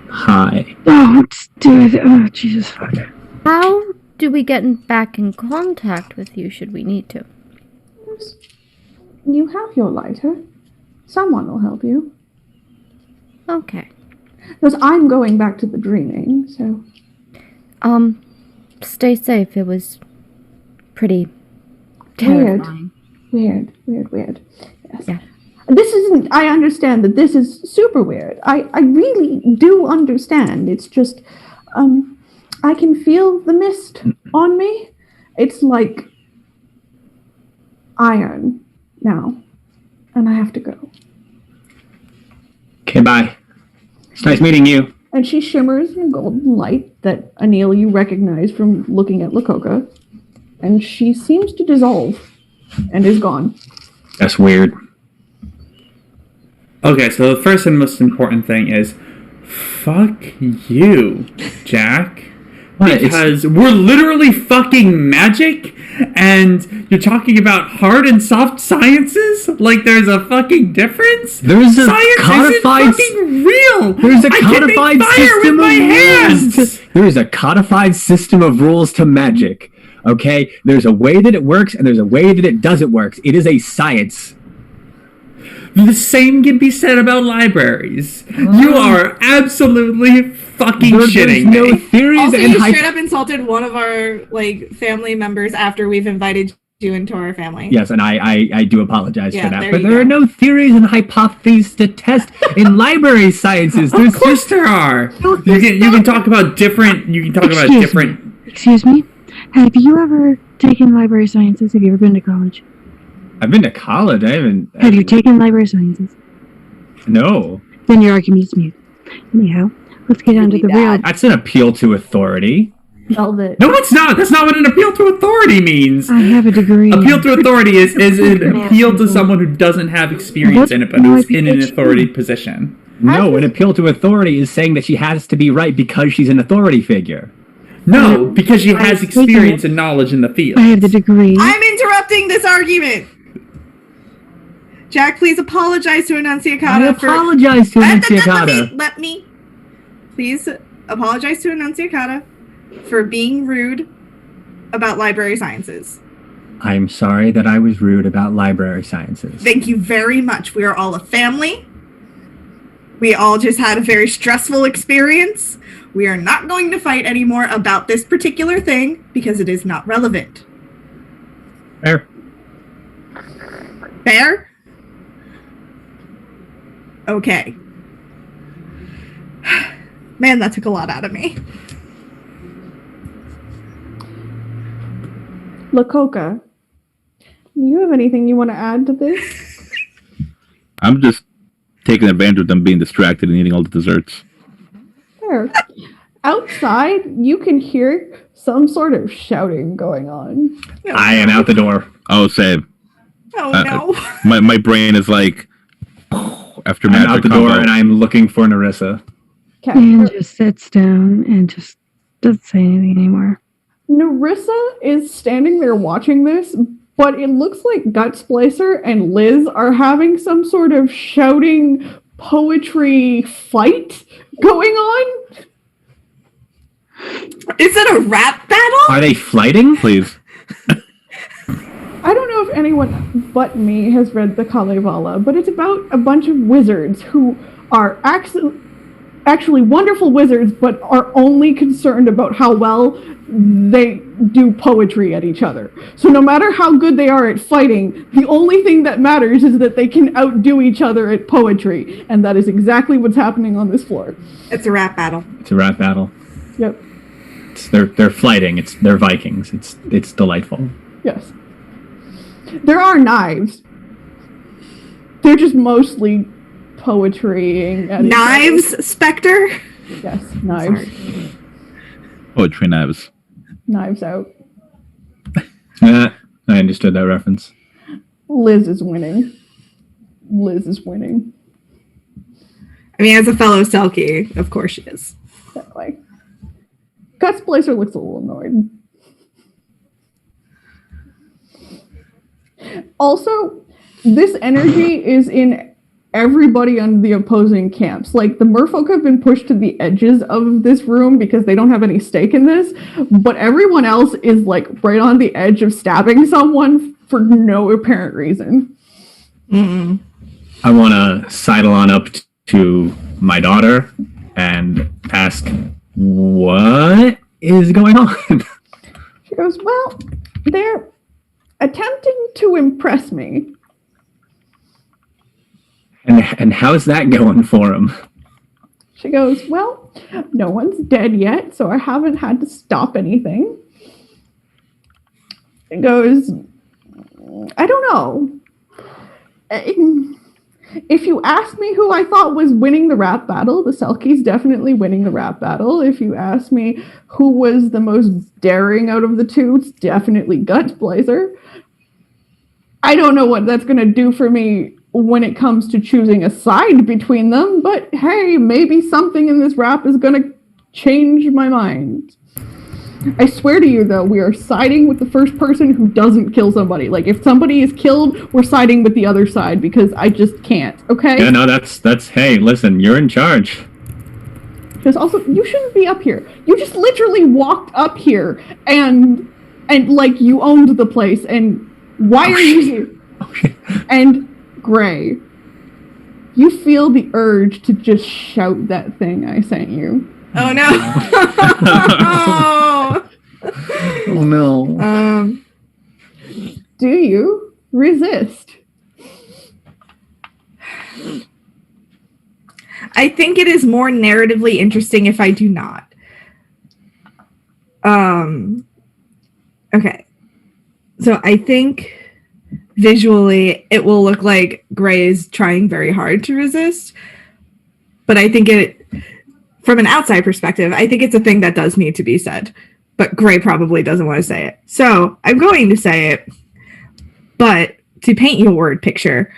C: hi.
F: Don't do it. Oh, Jesus fuck.
G: How do we get back in contact with you should we need to?
A: You have your lighter. Someone will help you.
G: Okay.
A: Because I'm going back to the dreaming, so.
G: Stay safe. It was pretty
A: Weird.
G: terrifying.
A: Weird. Yes.
G: Yeah.
A: This isn't, I understand that this is super weird. I really do understand. It's just, I can feel the mist on me. It's like iron now. And I have to go.
C: Okay, bye. It's nice meeting you.
A: And she shimmers in a golden light that, Anil, you recognize from looking at Lakoka. And she seems to dissolve and is gone.
C: That's weird.
D: Okay, so the first and most important thing is, fuck you, Jack.
C: What? It's-
D: Because we're literally fucking magic, and you're talking about hard and soft sciences? Like there's a fucking difference?
C: There's a
D: Science
C: codified-
D: isn't fucking real!
C: There's a
D: I can
C: codified
D: make fire
C: system
D: with my
C: of
D: hands!
C: rules. There is a codified system of rules to magic. Okay? There's a way that it works and there's a way that it doesn't work. It is a science.
D: The same can be said about libraries. You are absolutely fucking
C: There's
D: shitting
C: no
D: me.
C: theories
B: Also,
C: and
B: you straight up insulted one of our family members after we've invited you into our family.
C: Yes, and I do apologize
B: Yeah,
C: for that.
B: there
C: But
B: you
C: there are
B: go.
C: no theories and hypotheses to test in library sciences. There's
D: Of course there are. You can talk about different. You can talk about
F: Excuse
D: different.
F: Excuse me? Have you ever taken library sciences? Have you ever been to college?
C: I've been to college. I haven't.
F: Have you taken library sciences?
C: No.
F: Then your argument is mute. Anyhow, let's get on to the real.
C: That's an appeal to authority.
A: Velvet.
D: No, it's not. That's not what an appeal to authority means.
F: I have a degree.
D: Appeal to authority is an appeal to someone who doesn't have experience in it, but who's in an authority position.
C: No, an appeal to authority is saying that she has to be right because she's an authority figure.
D: No, because she has
F: I've taken
D: experience
F: it.
D: and knowledge in the field.
F: I have the degree.
B: I'm interrupting this argument. Jack, please apologize to
C: I
B: Enunciacata for...
C: apologize to Enunciacata.
B: Let me... Please apologize to Enunciacata for being rude about library sciences.
C: I'm sorry that I was rude about library sciences.
B: Thank you very much. We are all a family. We all just had a very stressful experience. We are not going to fight anymore about this particular thing because it is not relevant.
C: Fair.
B: Fair? Okay. Man, that took a lot out of me.
A: Lakoka, do you have anything you want to add to this?
E: I'm just taking advantage of them being distracted and eating all the desserts.
A: There. Outside, you can hear some sort of shouting going on.
C: I am out the door.
E: Oh, same.
B: Oh no.
E: My brain is like after
C: I'm
E: magic
C: out the
E: combo.
C: door and I'm looking for Narissa.
A: Okay.
F: And just sits down and just doesn't say anything anymore.
A: Narissa is standing there watching this, but it looks like Gutsplacer and Liz are having some sort of shouting poetry fight going on.
B: Is it a rap battle?
C: Are they flighting?
E: Please.
A: I don't know if anyone but me has read the Kalevala, but it's about a bunch of wizards who are actually wonderful wizards, but are only concerned about how well they do poetry at each other. So no matter how good they are at fighting, the only thing that matters is that they can outdo each other at poetry, and that is exactly what's happening on this floor.
B: It's a rap battle.
C: It's a rap battle.
A: Yep.
C: They're flighting. They're Vikings. It's delightful.
A: Yes. There are knives. They're just mostly poetrying at each other.
B: Knives, Spectre?
A: Yes, knives.
E: Poetry knives.
A: Knives out.
C: I understood that reference.
A: Liz is winning. Liz is winning.
B: I mean, as a fellow Selkie, of course she is.
A: That way. Gutsplacer looks a little annoyed. Also, this energy is in everybody on the opposing camps. Like, the merfolk have been pushed to the edges of this room because they don't have any stake in this, but everyone else is, like, right on the edge of stabbing someone for no apparent reason.
B: Mm-mm.
C: I want to sidle on up to my daughter and ask, what is going on?
A: She goes, well, they're attempting to impress me.
C: And how's that going for him?
A: She goes, well, no one's dead yet, so I haven't had to stop anything. It goes, I don't know. If you ask me who I thought was winning the rap battle, the Selkie's definitely winning the rap battle. If you ask me who was the most daring out of the two, it's definitely Gutsblazer. I don't know what that's going to do for me when it comes to choosing a side between them, but hey, maybe something in this rap is going to change my mind. I swear to you, though, we are siding with the first person who doesn't kill somebody. Like, if somebody is killed, we're siding with the other side because I just can't, okay?
C: Yeah, no, that's, hey, listen, you're in charge.
A: Because also, you shouldn't be up here. You just literally walked up here and like, you owned the place, and why are you here? And Gray, you feel the urge to just shout that thing I sent you.
B: Oh no!
C: Oh no.
A: Do you resist?
B: I think it is more narratively interesting if I do not. Okay. So I think visually it will look like Gray is trying very hard to resist. But I think from an outside perspective, I think it's a thing that does need to be said. But Gray probably doesn't want to say it. So I'm going to say it. But to paint you a word picture,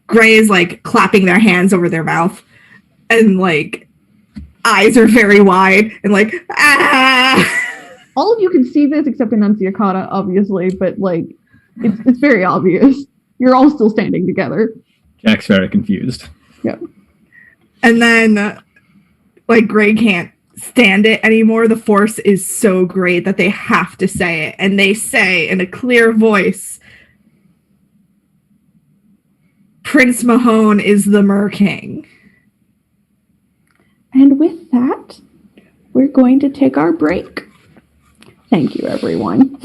B: Gray is like clapping their hands over their mouth. And like eyes are very wide and like, ah!
A: All of you can see this except Enunciacata, obviously, but like it's very obvious. You're all still standing together.
C: Jack's very confused.
B: And then, like, Gray can't stand it anymore. The force is so great that they have to say it. And they say in a clear voice, Prince Mahone is the Mer-King.
A: And with that, we're going to take our break. Thank you, everyone.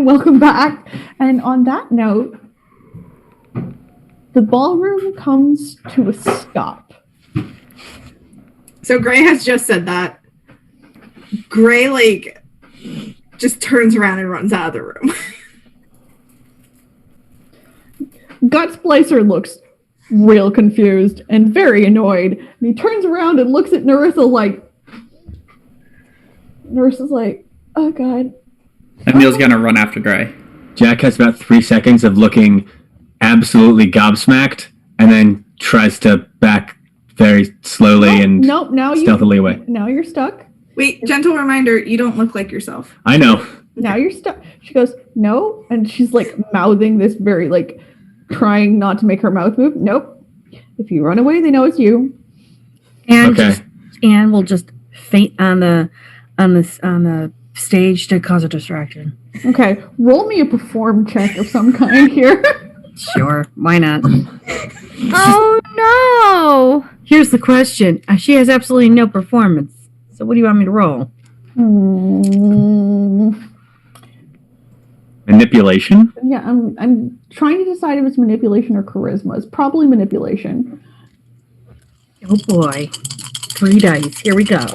A: and welcome back. And on that note, the ballroom comes to a stop.
B: So Gray has just said that. Gray, like, just turns around and runs out of the room.
A: Gut Splicer looks real confused and very annoyed. And he turns around and looks at Narissa like... Narissa's like, oh god.
D: And Neil's gonna run after Gray.
C: Jack has about 3 seconds of looking absolutely gobsmacked, and then tries to back very slowly and
A: Nope, now
C: stealthily away.
A: Now you're stuck.
B: Wait, gentle reminder, you don't look like yourself.
C: I know.
A: Now you're stuck. She goes, no. And she's like mouthing this very like trying not to make her mouth move. Nope. If you run away, they know it's you.
F: And
C: Okay.
F: Anne will just faint on the stage to cause a distraction.
A: Okay. Roll me a perform check of some kind here.
F: Sure, why not?
G: Oh no!
F: Here's the question. She has absolutely no performance. So what do you want me to roll?
C: Manipulation?
A: Yeah, I'm trying to decide if it's manipulation or charisma. It's probably manipulation.
F: Oh boy. 3 dice. Here we go.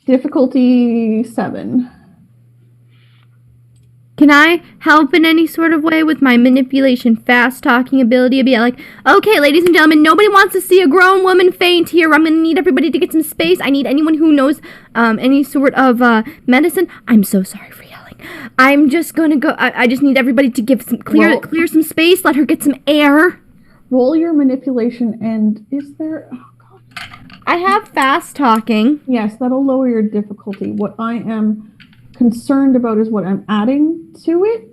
A: Difficulty 7.
G: Can I help in any sort of way with my manipulation, fast talking ability? Be like, okay, ladies and gentlemen, nobody wants to see a grown woman faint here. I'm gonna need everybody to get some space. I need anyone who knows any sort of medicine. I'm so sorry for yelling. I'm just gonna go. I just need everybody to give some clear some space. Let her get some air.
A: Roll your manipulation, and is there? Oh god.
G: I have fast talking.
A: Yes, that'll lower your difficulty. What I am concerned about is what I'm adding to it.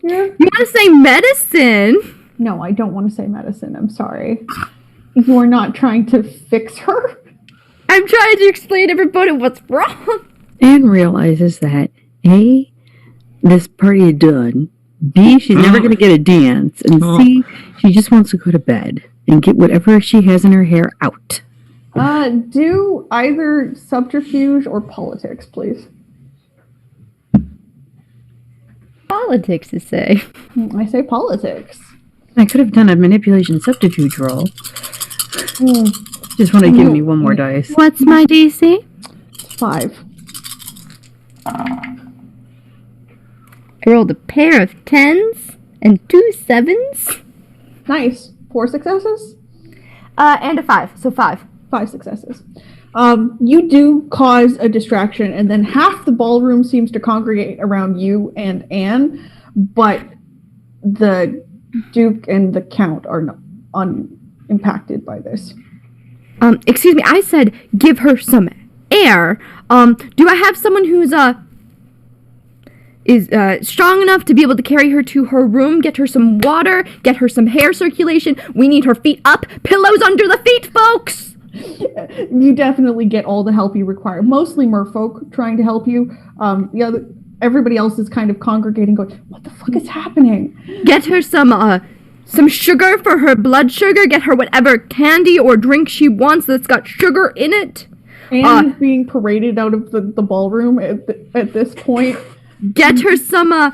A: Here.
G: You want to say medicine?
A: No, I don't want to say medicine. I'm sorry. You are not trying to fix her.
G: I'm trying to explain to everybody what's wrong.
F: Anne realizes that A, this party is done. B, she's never going to get a dance. And C, she just wants to go to bed and get whatever she has in her hair out.
A: Do either subterfuge or politics, please.
G: Politics to say.
A: I say politics.
F: I could have done a manipulation subterfuge roll. Just want to give me one more dice.
G: What's my DC?
A: 5.
G: I rolled a pair of 10s and 2 7s.
A: Nice. 4 successes?
G: And a 5, so 5.
A: 5 successes. You do cause a distraction, and then half the ballroom seems to congregate around you and Anne, but the Duke and the Count are not unimpacted by this.
G: Excuse me, I said give her some air. Do I have someone who's is strong enough to be able to carry her to her room, get her some water, get her some hair circulation? We need her feet up, pillows under the feet, folks!
A: You definitely get all the help you require. Mostly merfolk trying to help you. Everybody else is kind of congregating, going, "What the fuck is happening?"
G: Get her some sugar for her blood sugar. Get her whatever candy or drink she wants that's got sugar in it.
A: Anne is being paraded out of the ballroom at this point.
G: Get her some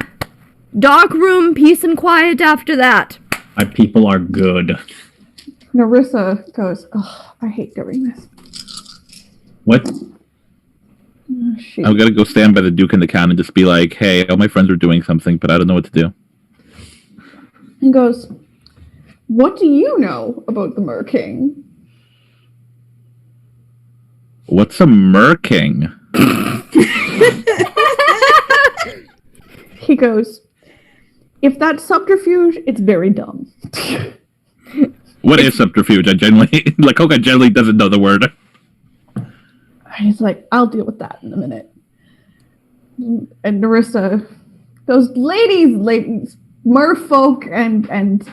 G: dark room, peace and quiet after that.
C: My people are good.
A: Narissa goes, "Oh, I hate doing this."
C: What?
A: Oh, shoot.
E: I'm gonna go stand by the Duke and the Count and just be like, "Hey, all my friends are doing something, but I don't know what to do."
A: He goes, "What do you know about the Mer King?"
E: What's a merking?
A: He goes, "If that's subterfuge, it's very dumb."
E: What is subterfuge? I generally, Lakoka generally doesn't know the word.
A: He's like, "I'll deal with that in a minute." And Narissa goes, ladies, merfolk and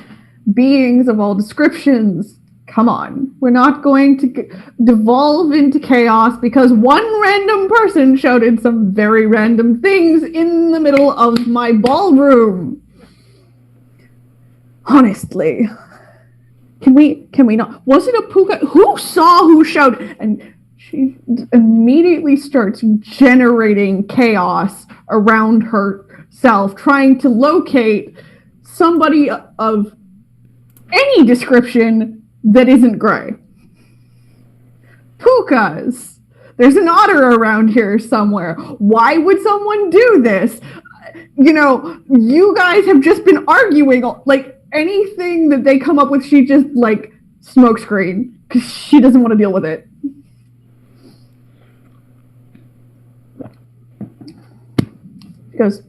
A: beings of all descriptions, come on. We're not going to devolve into chaos because one random person shouted some very random things in the middle of my ballroom. Honestly. Can we not? Was it a puka? Who saw who shouted? And she immediately starts generating chaos around herself, trying to locate somebody of any description that isn't Gray. Pukas. There's an otter around here somewhere. Why would someone do this? You know, you guys have just been arguing. Like, anything that they come up with, she just, like, smokescreen. Because she doesn't want to deal with it. She goes,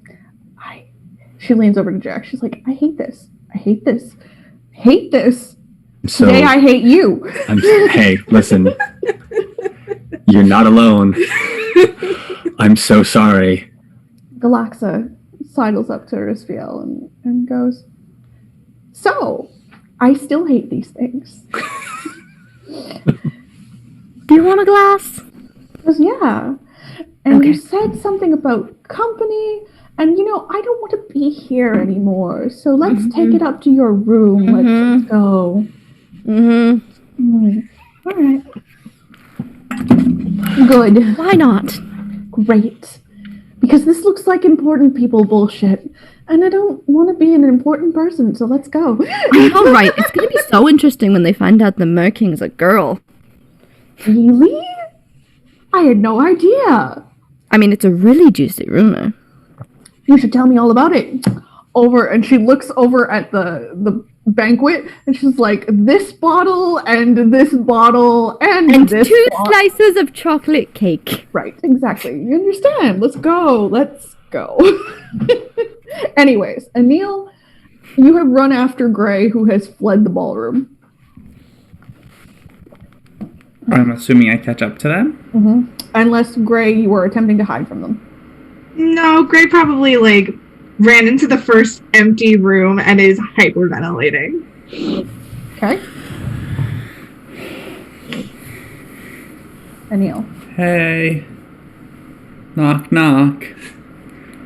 A: she leans over to Jack. She's like, I hate this. I hate this. I hate this.
C: So,
A: Today I hate you.
C: hey, listen. You're not alone. I'm so sorry.
A: Galaxa sidles up to Rispiel and goes, so, I still hate these things.
G: Do you want a glass?
A: He goes, yeah. And
G: Okay.
A: you said something about company, and you know, I don't want to be here anymore. So let's take it up to your room. Let's go. All right. Good.
G: Why not?
A: Great. Because this looks like important people bullshit. And I don't want to be an important person, so let's go.
G: All right, it's gonna be so interesting when they find out the Merking's a girl.
A: Really? I had no idea.
G: I mean, it's a really juicy rumor.
A: You should tell me all about it. And she looks over at the banquet, and she's like, this bottle, and this bottle, and this
G: two
A: bottle.
G: slices of chocolate cake.
A: Right, exactly. You understand. Let's go. Anyways, Anil, you have run after Gray, who has fled the ballroom.
D: I'm assuming I catch up to them.
A: Unless, Gray, you were attempting to hide from them.
B: No, Gray probably like ran into the first empty room and is hyperventilating.
A: Okay. Anil.
D: Hey. Knock, knock.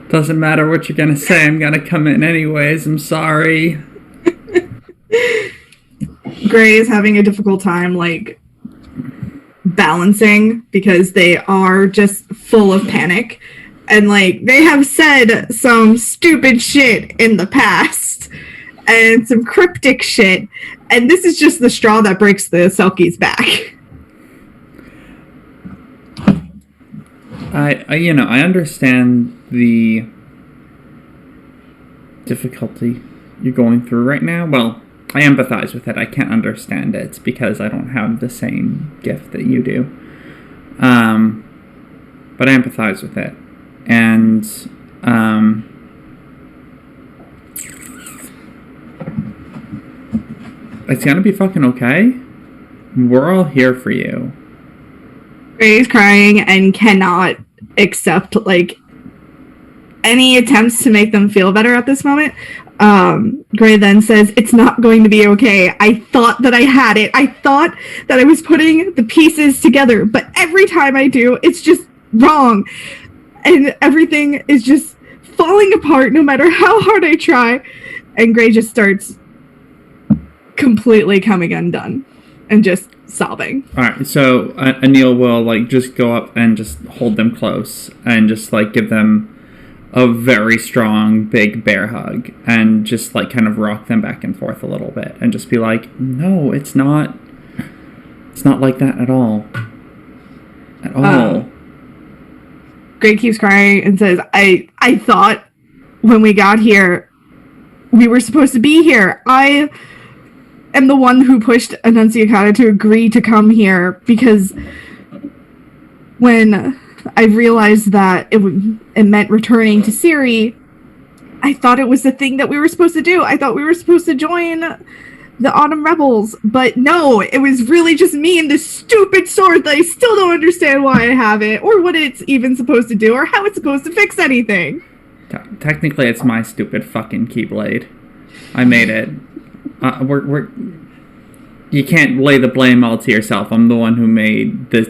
D: Doesn't matter what you're gonna say, I'm gonna come in anyways, I'm sorry.
B: Gray is having a difficult time like balancing because they are just full of panic. And like they have said some stupid shit in the past and some cryptic shit, and this is just the straw that breaks the Selkie's back.
D: I understand the difficulty you're going through right now. Well, I empathize with it. I can't understand it because I don't have the same gift that you do. But I empathize with it. And it's gonna be fucking okay. We're all here for you.
B: Gray is crying and cannot accept like any attempts to make them feel better at this moment. Gray then says, it's not going to be okay. I thought that I had it. I thought that I was putting the pieces together, but every time I do, it's just wrong. And everything is just falling apart no matter how hard I try. And Gray just starts completely coming undone and just sobbing.
D: Alright, so Anil will like just go up and just hold them close and just like give them a very strong big bear hug and just like kind of rock them back and forth a little bit and just be like, no, it's not like that at all. At all.
B: Gray keeps crying and says, I thought when we got here, we were supposed to be here. I am the one who pushed Annunciata to agree to come here because when I realized that it meant returning to Ciri, I thought it was the thing that we were supposed to do. I thought we were supposed to join the Autumn Rebels, but no, it was really just me and this stupid sword that I still don't understand why I have it, or what it's even supposed to do, or how it's supposed to fix anything.
D: Technically, it's my stupid fucking Keyblade. I made it. You can't lay the blame all to yourself. I'm the one who made this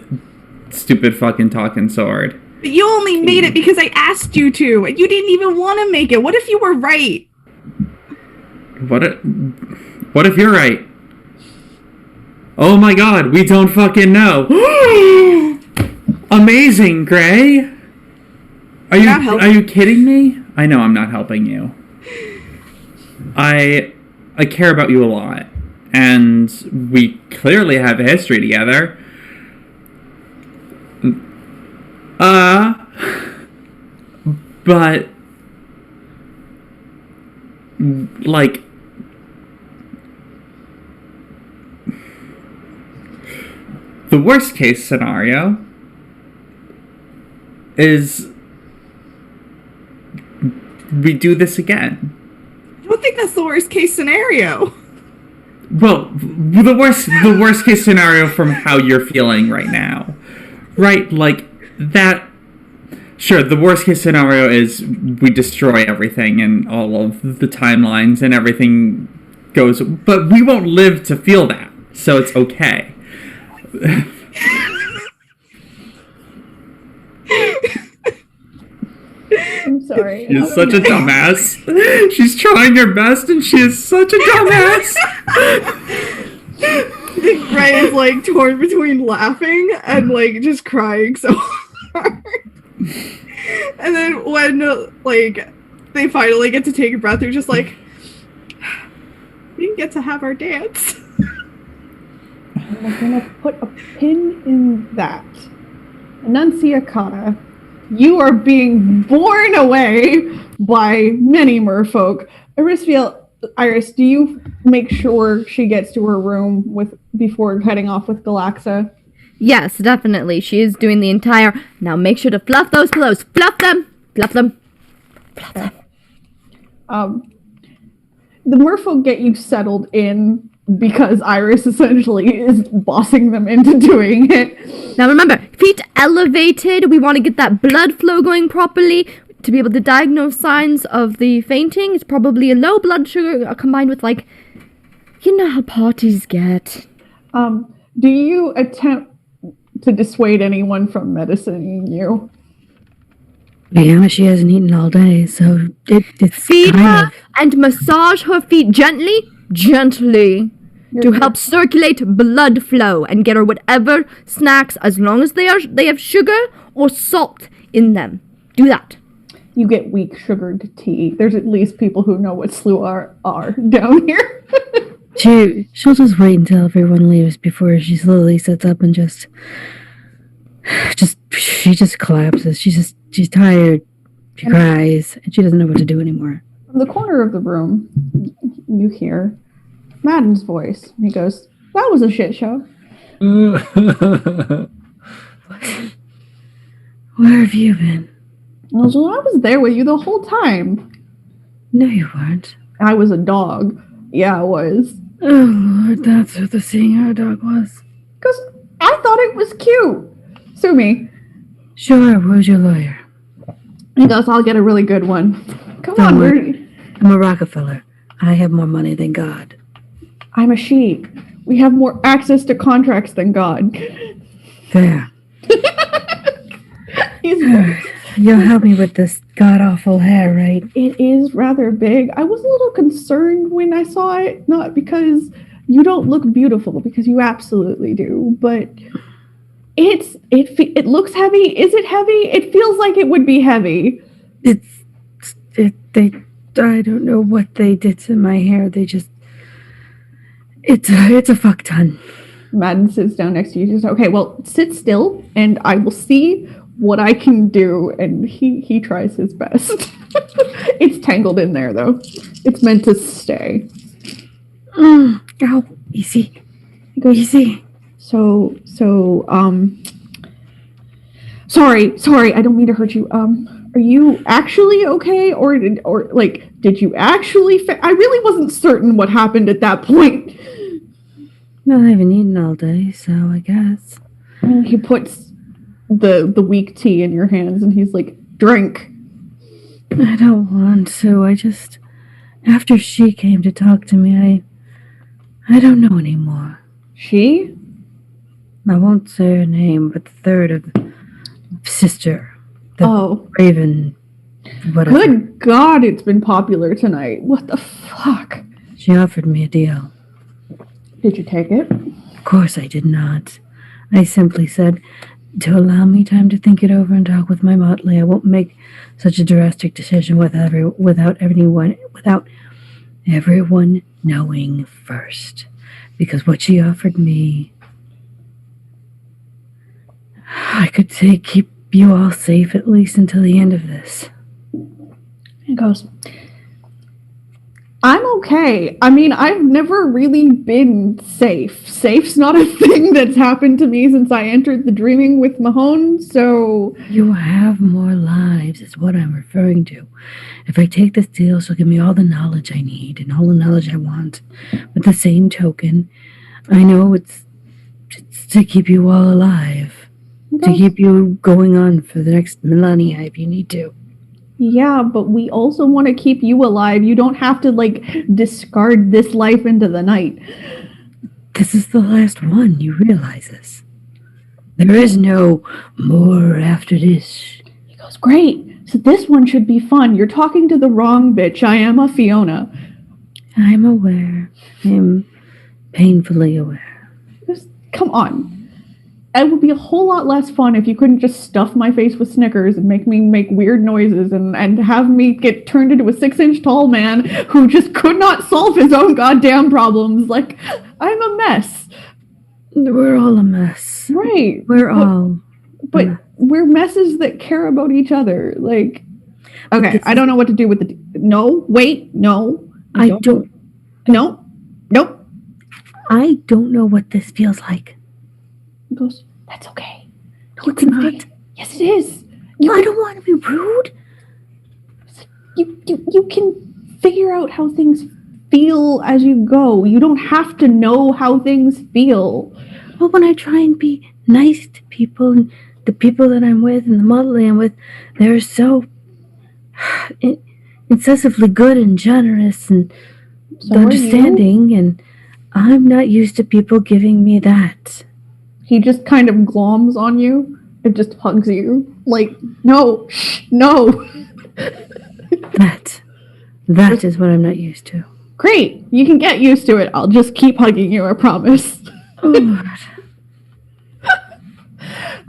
D: stupid fucking talking sword.
B: But you only made it because I asked you to, and you didn't even want to make it. What if you were right?
D: What if you're right? Oh my god, we don't fucking know. Amazing, Gray.
B: Not helping.
D: Are you kidding me? I know I'm not helping you. I care about you a lot, and we clearly have a history together. But like, the worst case scenario is we do this again.
B: I don't think that's the worst case scenario.
D: Well, the worst case scenario from how you're feeling right now. Right, like that. Sure, the worst case scenario is we destroy everything and all of the timelines and everything goes, but we won't live to feel that, so it's okay.
A: I'm sorry.
D: She's such a dumbass. She's trying her best and she is such a dumbass.
B: Ray is like torn between laughing and like just crying so hard. And then when like they finally get to take a breath, they're just like, we didn't get to have our dance.
A: I'm gonna put a pin in that. Enunciacata, you are being borne away by many merfolk. Iris, do you make sure she gets to her room before heading off with Galaxa?
G: Yes, definitely. She is doing the entire. Now make sure to fluff those pillows. Fluff them. Fluff them. Fluff them.
A: The merfolk get you settled in because Iris essentially is bossing them into doing it.
G: Now remember, feet elevated. We want to get that blood flow going properly. To be able to diagnose signs of the fainting, it's probably a low blood sugar combined with, like, you know how parties get.
A: Do you attempt to dissuade anyone from medicining you?
F: Yeah, she hasn't eaten all day, so it's
G: Feed
F: kind
G: her
F: of...
G: and massage her feet gently, to help circulate blood flow and get her whatever snacks, as long as they have sugar or salt in them. Do that.
A: You get weak sugared tea. There's at least people who know what sluar are down here.
F: She'll just wait until everyone leaves before she slowly sits up and she just collapses. She's tired. She cries, and she doesn't know what to do anymore.
A: From the corner of the room, you hear Madden's voice. He goes, "That was a shit show."
F: Where have you been?
A: I was there with you the whole time.
F: No, you weren't.
A: I was a dog. Yeah, I was.
F: Oh, Lord, that's what the seeing eye dog was.
A: Because I thought it was cute. Sue me.
F: Sure, where's your lawyer?
A: He goes, I'll get a really good one. Come
F: Don't
A: on,
F: worry. I'm a Rockefeller. I have more money than God.
A: I'm a sheep. We have more access to contracts than God.
F: There.
A: He's
F: You'll help me with this god-awful hair, right?
A: It is rather big. I was a little concerned when I saw it, not because you don't look beautiful, because you absolutely do, but it looks heavy. Is it heavy? It feels like it would be heavy.
F: I don't know what they did to my hair. It's a fuck ton.
A: Madden sits down next to you. He says, okay, well, sit still, and I will see what I can do. And he tries his best. It's tangled in there, though. It's meant to stay.
F: Ow. Easy.
A: Go
F: easy.
A: Sorry, I don't mean to hurt you. Are you actually okay? Or did you actually I really wasn't certain what happened at that point.
F: Well, I haven't eaten all day, so I guess.
A: He puts the weak tea in your hands and he's like, drink.
F: I don't want to. After she came to talk to me, I don't know anymore.
A: She?
F: I won't say her name, but the third of sister.
A: Oh.
F: Raven. Whatever.
A: Good God, it's been popular tonight. What the fuck?
F: She offered me a deal.
A: Did you take it?
F: Of course I did not. I simply said, to allow me time to think it over and talk with my motley. I won't make such a drastic decision without everyone knowing first. Because what she offered me, I could say keep you all safe at least until the end of this.
A: He goes, I'm okay. I mean, I've never really been safe. Safe's not a thing that's happened to me since I entered the dreaming with Mahone, so...
F: You have more lives, is what I'm referring to. If I take this deal, she'll give me all the knowledge I need and all the knowledge I want. With the same token, I know it's to keep you all alive. To keep you going on for the next millennia if you need to.
A: Yeah, but we also want to keep you alive. You don't have to, like, discard this life into the night.
F: This is the last one, you realize this. There is no more after this.
A: He goes, great. So this one should be fun. You're talking to the wrong bitch. I am a Fiona.
F: I'm aware. I'm painfully aware.
A: Just, come on. It would be a whole lot less fun if you couldn't just stuff my face with Snickers and make me make weird noises and have me get turned into a 6-inch tall man who just could not solve his own goddamn problems. Like, I'm a mess.
F: We're all a mess.
A: Right. But we're messes that care about each other. Like, okay, I don't know what to do with the... No, wait, no.
F: I don't...
A: No. Nope.
F: I don't know what this feels like.
A: He goes, that's okay.
F: No, it's not.
A: Yes, it is.
F: I don't want to be rude.
A: You can figure out how things feel as you go. You don't have to know how things feel.
F: But when I try and be nice to people, and the people that I'm with and the motley I'm with, they're so incessantly good and generous and understanding, and I'm not used to people giving me that.
A: He just kind of gloms on you and just hugs you. Like, no, no.
F: That is what I'm not used to.
A: Great. You can get used to it. I'll just keep hugging you, I promise.
F: Oh,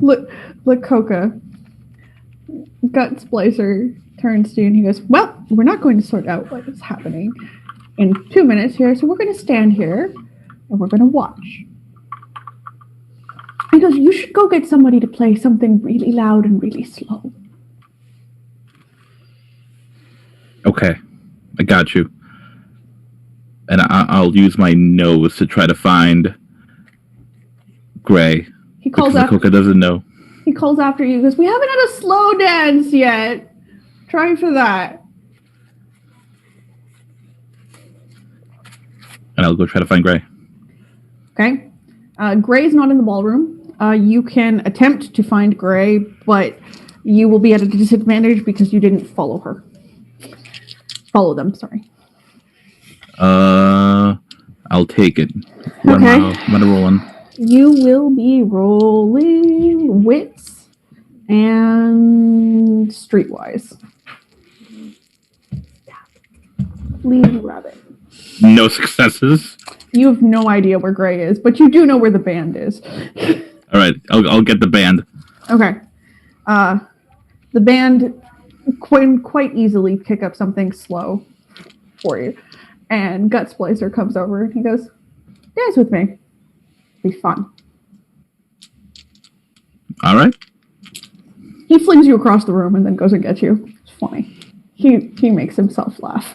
A: Look, Coca. Gut Splicer turns to you and he goes, well, we're not going to sort out what is happening in 2 minutes here, so we're going to stand here and we're going to watch. He goes, you should go get somebody to play something really loud and really slow.
E: Okay, I got you. And I'll use my nose to try to find Gray.
A: He calls
E: because
A: after
E: Coca doesn't know.
A: He calls after you. He goes, we haven't had a slow dance yet. Try for that.
E: And I'll go try to find Gray.
A: Okay. Gray's not in the ballroom. You can attempt to find Gray, but you will be at a disadvantage because you didn't follow her. Follow them, sorry.
E: I'll take it. What
A: Okay.
E: am I rolling?
A: You will be rolling wits and streetwise. Lead rabbit.
E: No successes.
A: You have no idea where Gray is, but you do know where the band is.
E: All right, I'll get the band.
A: Okay. The band can quite easily pick up something slow for you. And Gut Splicer comes over and he goes, dance with me. It'll be fun.
E: All right.
A: He flings you across the room and then goes and gets you. It's funny. He makes himself laugh.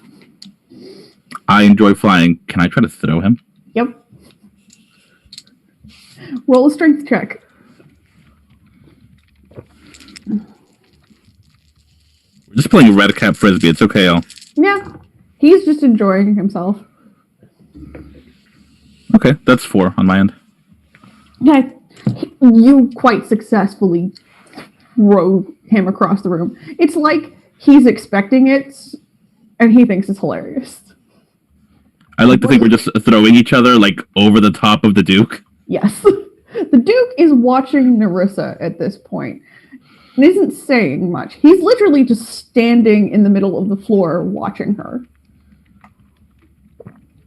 E: I enjoy flying. Can I try to throw him?
A: Yep. Roll a strength check.
E: We're just playing red cap frisbee. It's okay, Al.
A: Yeah. He's just enjoying himself.
E: Okay, that's 4 on my end.
A: Yeah. You quite successfully throw him across the room. It's like he's expecting it and he thinks it's hilarious.
E: I like to think we're just throwing each other like over the top of the Duke.
A: Yes. The Duke is watching Narissa at this point and isn't saying much. He's literally just standing in the middle of the floor watching her.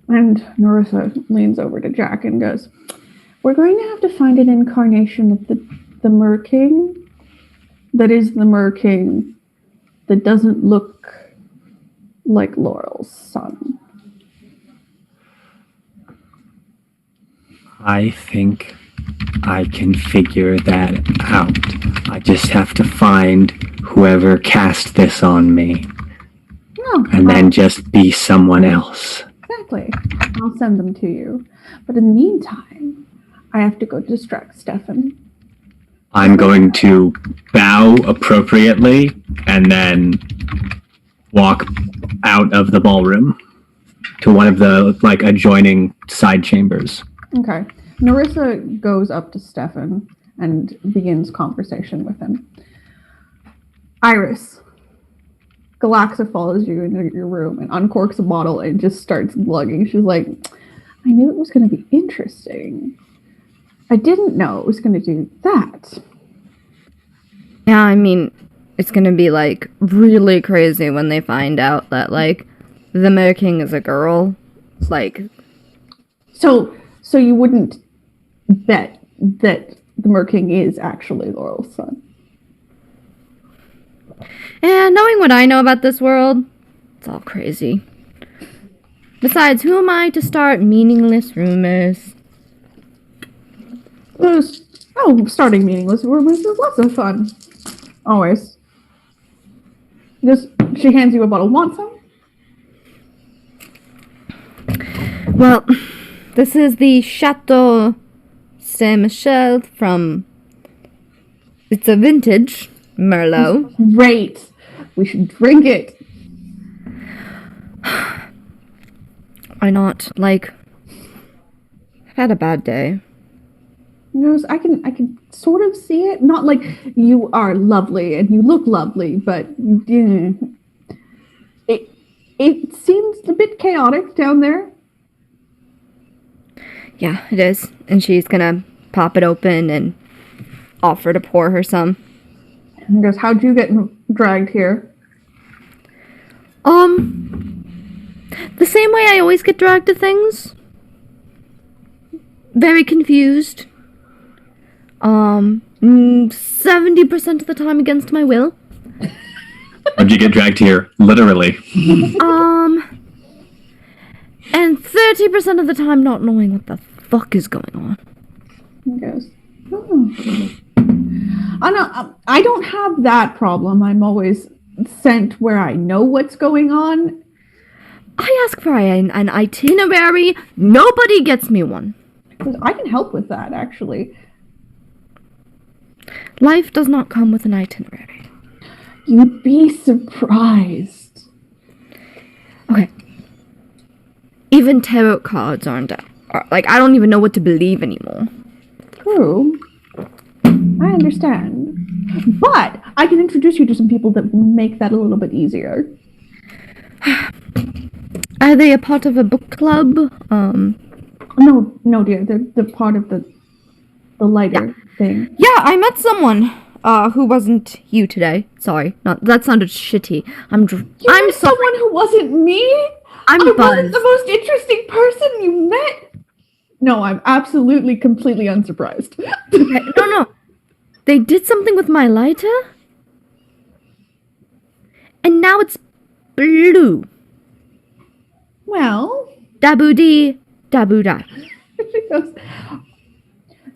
A: And Narissa leans over to Jack and goes, we're going to have to find an incarnation of the the Mer-King that is the Mer-King that doesn't look like Laurel's son?
C: I think I can figure that out. I just have to find whoever cast this on me
A: No.
C: and then just be someone else.
A: Exactly. I'll send them to you. But in the meantime, I have to go distract Stefan.
C: I'm going to bow appropriately and then walk out of the ballroom to one of the adjoining side chambers.
A: Okay. Narissa goes up to Stefan and begins conversation with him. Iris, Galaxa follows you into your room and uncorks a bottle and just starts glugging. She's like, I knew it was going to be interesting. I didn't know it was going to do that.
G: Yeah, I mean, it's gonna be really crazy when they find out that the Mer-King is a girl.
A: So you wouldn't bet that the Mer-King is actually Laurel's son?
G: And knowing what I know about this world, it's all crazy. Besides, who am I to start meaningless rumors?
A: Starting meaningless rumors is lots of fun. Always. She hands you a bottle. Want some?
G: Well, this is the Chateau Saint Michel from. It's a vintage Merlot.
A: Great. We should drink it.
G: Why not? I've had a bad day.
A: I can sort of see it. Not like you are lovely and you look lovely, but it seems a bit chaotic down there.
G: Yeah, it is. And she's gonna pop it open and offer to pour her some.
A: And goes, how'd you get dragged here?
G: The same way I always get dragged to things. Very confused. 70% of the time against my will.
C: How'd you get dragged here? Literally.
G: And 30% of the time not knowing what the fuck is going on.
A: He goes, I don't have that problem. I'm always sent where I know what's going on.
G: I ask for an itinerary. Nobody gets me one.
A: I can help with that, actually.
G: Life does not come with an itinerary.
A: You'd be surprised.
G: Okay. Even tarot cards aren't. I don't even know what to believe anymore.
A: True. I understand. But I can introduce you to some people that will make that a little bit easier.
G: Are they a part of a book club?
A: No, dear. They're part of the lighter thing.
G: Yeah, I met someone who wasn't you today. Sorry, that sounded shitty. I'm sorry.
A: Someone who wasn't me?
G: I
A: wasn't
G: buzzed.
A: the most interesting person you met. No, I'm absolutely, completely unsurprised.
G: No. They did something with my lighter, and now it's blue.
A: Well,
G: Daboo-dee, daboo-da.
A: she goes,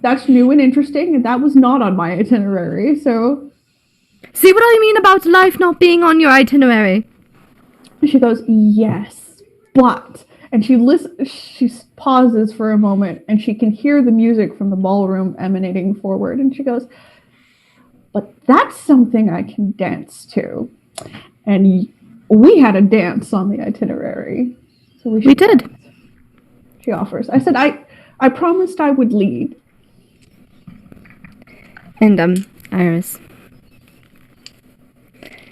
A: that's new and interesting, and that was not on my itinerary, so...
G: See what I mean about life not being on your itinerary?
A: She goes, yes, but... And she pauses for a moment, and she can hear the music from the ballroom emanating forward, and she goes, but that's something I can dance to. And we had a dance on the itinerary. So we
G: did.
A: Dance. She offers. I said, I promised I would lead.
G: And, Iris.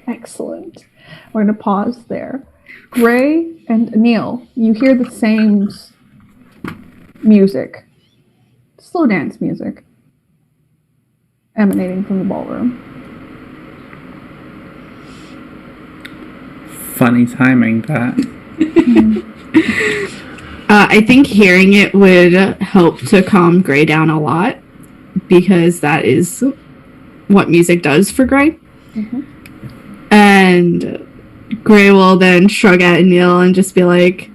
A: Excellent. We're going to pause there. Gray and Neil, you hear the same music. Slow dance music. Emanating from the ballroom.
D: Funny timing, that.
B: I think hearing it would help to calm Gray down a lot, because that is what music does for Gray.
A: Mhm.
B: And Gray will then shrug at Neil and just be like,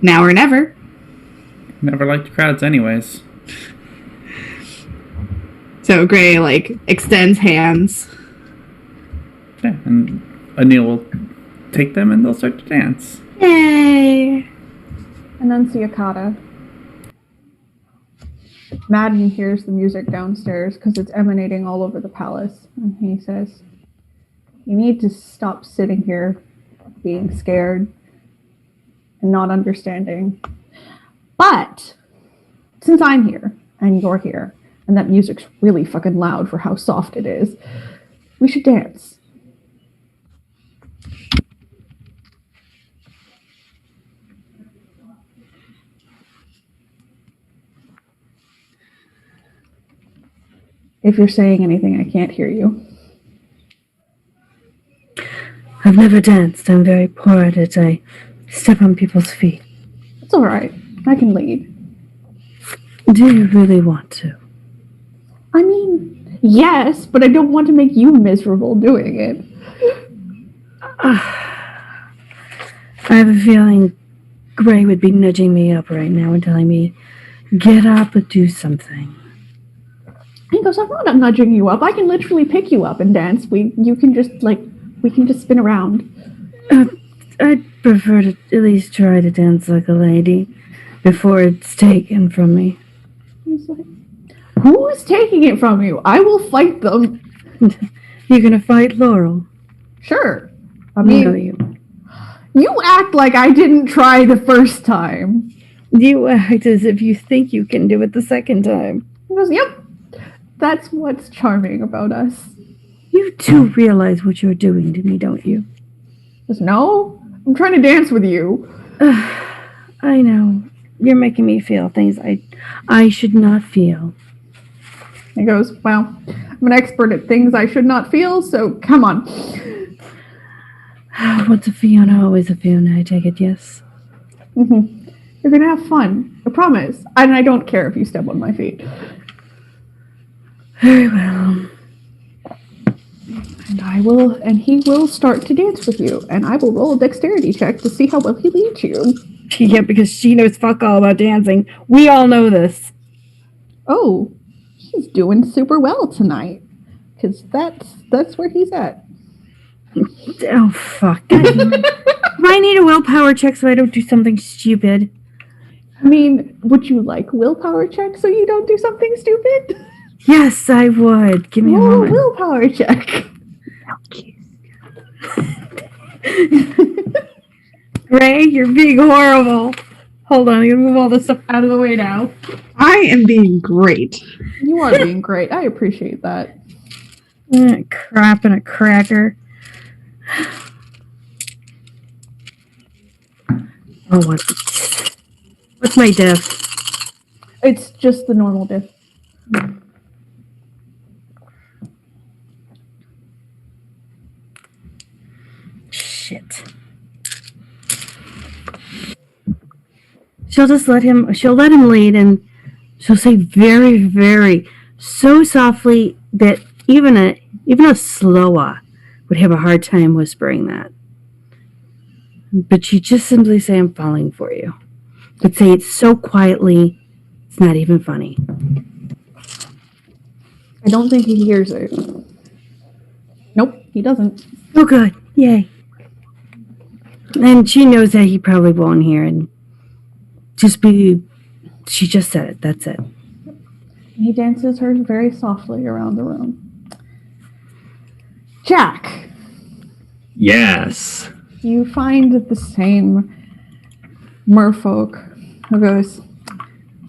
B: now or never.
D: Never liked crowds, anyways.
B: So Gray, like, extends hands.
D: Yeah, and Anil will take them and they'll start to dance.
B: Yay!
A: Annunciata. Madden hears the music downstairs because it's emanating all over the palace, and he says, "You need to stop sitting here being scared and not understanding. But since I'm here and you're here, and that music's really fucking loud for how soft it is, we should dance." If you're saying anything, I can't hear you.
F: I've never danced. I'm very poor at it. I step on people's feet.
A: It's all right. I can lead.
F: Do you really want to?
A: I mean, yes, but I don't want to make you miserable doing it.
F: I have a feeling Gray would be nudging me up right now and telling me, get up and do something.
A: He goes, "I'm not nudging you up. I can literally pick you up and dance. We can just spin around."
F: I'd prefer to at least try to dance like a lady before it's taken from me.
A: He's like, "Who is taking it from you? I will fight them."
F: You're gonna fight Laurel?
A: Sure. I mean,
F: No, you.
A: you act like I didn't try the first time.
F: You act as if you think you can do it the second time.
A: He goes, "Yep. That's what's charming about us."
F: You do realize what you're doing to me, don't you?
A: He goes, "No, I'm trying to dance with you."
F: I know. You're making me feel things I should not feel.
A: He goes, "Well, I'm an expert at things I should not feel, so come on."
F: What's a Fiona? Always a Fiona, I take it, yes?
A: Mm-hmm. You're going to have fun. I promise. And I don't care if you step on my feet.
F: Very well.
A: And he will start to dance with you, and I will roll a dexterity check to see how well he leads you.
F: Yeah, because she knows fuck all about dancing. We all know this.
A: Oh, he's doing super well tonight, because that's where he's at.
F: Oh, fuck. I need a willpower check so I don't do something stupid.
A: I mean, would you like willpower check so you don't do something stupid?
F: Yes, I would. Give me a
A: Roll a
F: moment.
A: willpower check.
F: Ray, you're being horrible. Hold on, I'm gonna move all this stuff out of the way now.
B: I am being great.
A: You are being great. I appreciate that.
F: Crap and a cracker. Oh, what's my diff?
A: It's just the normal diff.
F: Shit. She'll let him lead, and she'll say very, very, so softly that even a Sloa would have a hard time whispering that. But she just simply say, "I'm falling for you." But say it so quietly, it's not even funny.
A: I don't think he hears it. Nope, he doesn't.
F: Oh, good. Yay. And she knows that he probably won't hear, and she just said it. That's it.
A: He dances her very softly around the room. Jack,
C: Yes.
A: you find the same merfolk who goes,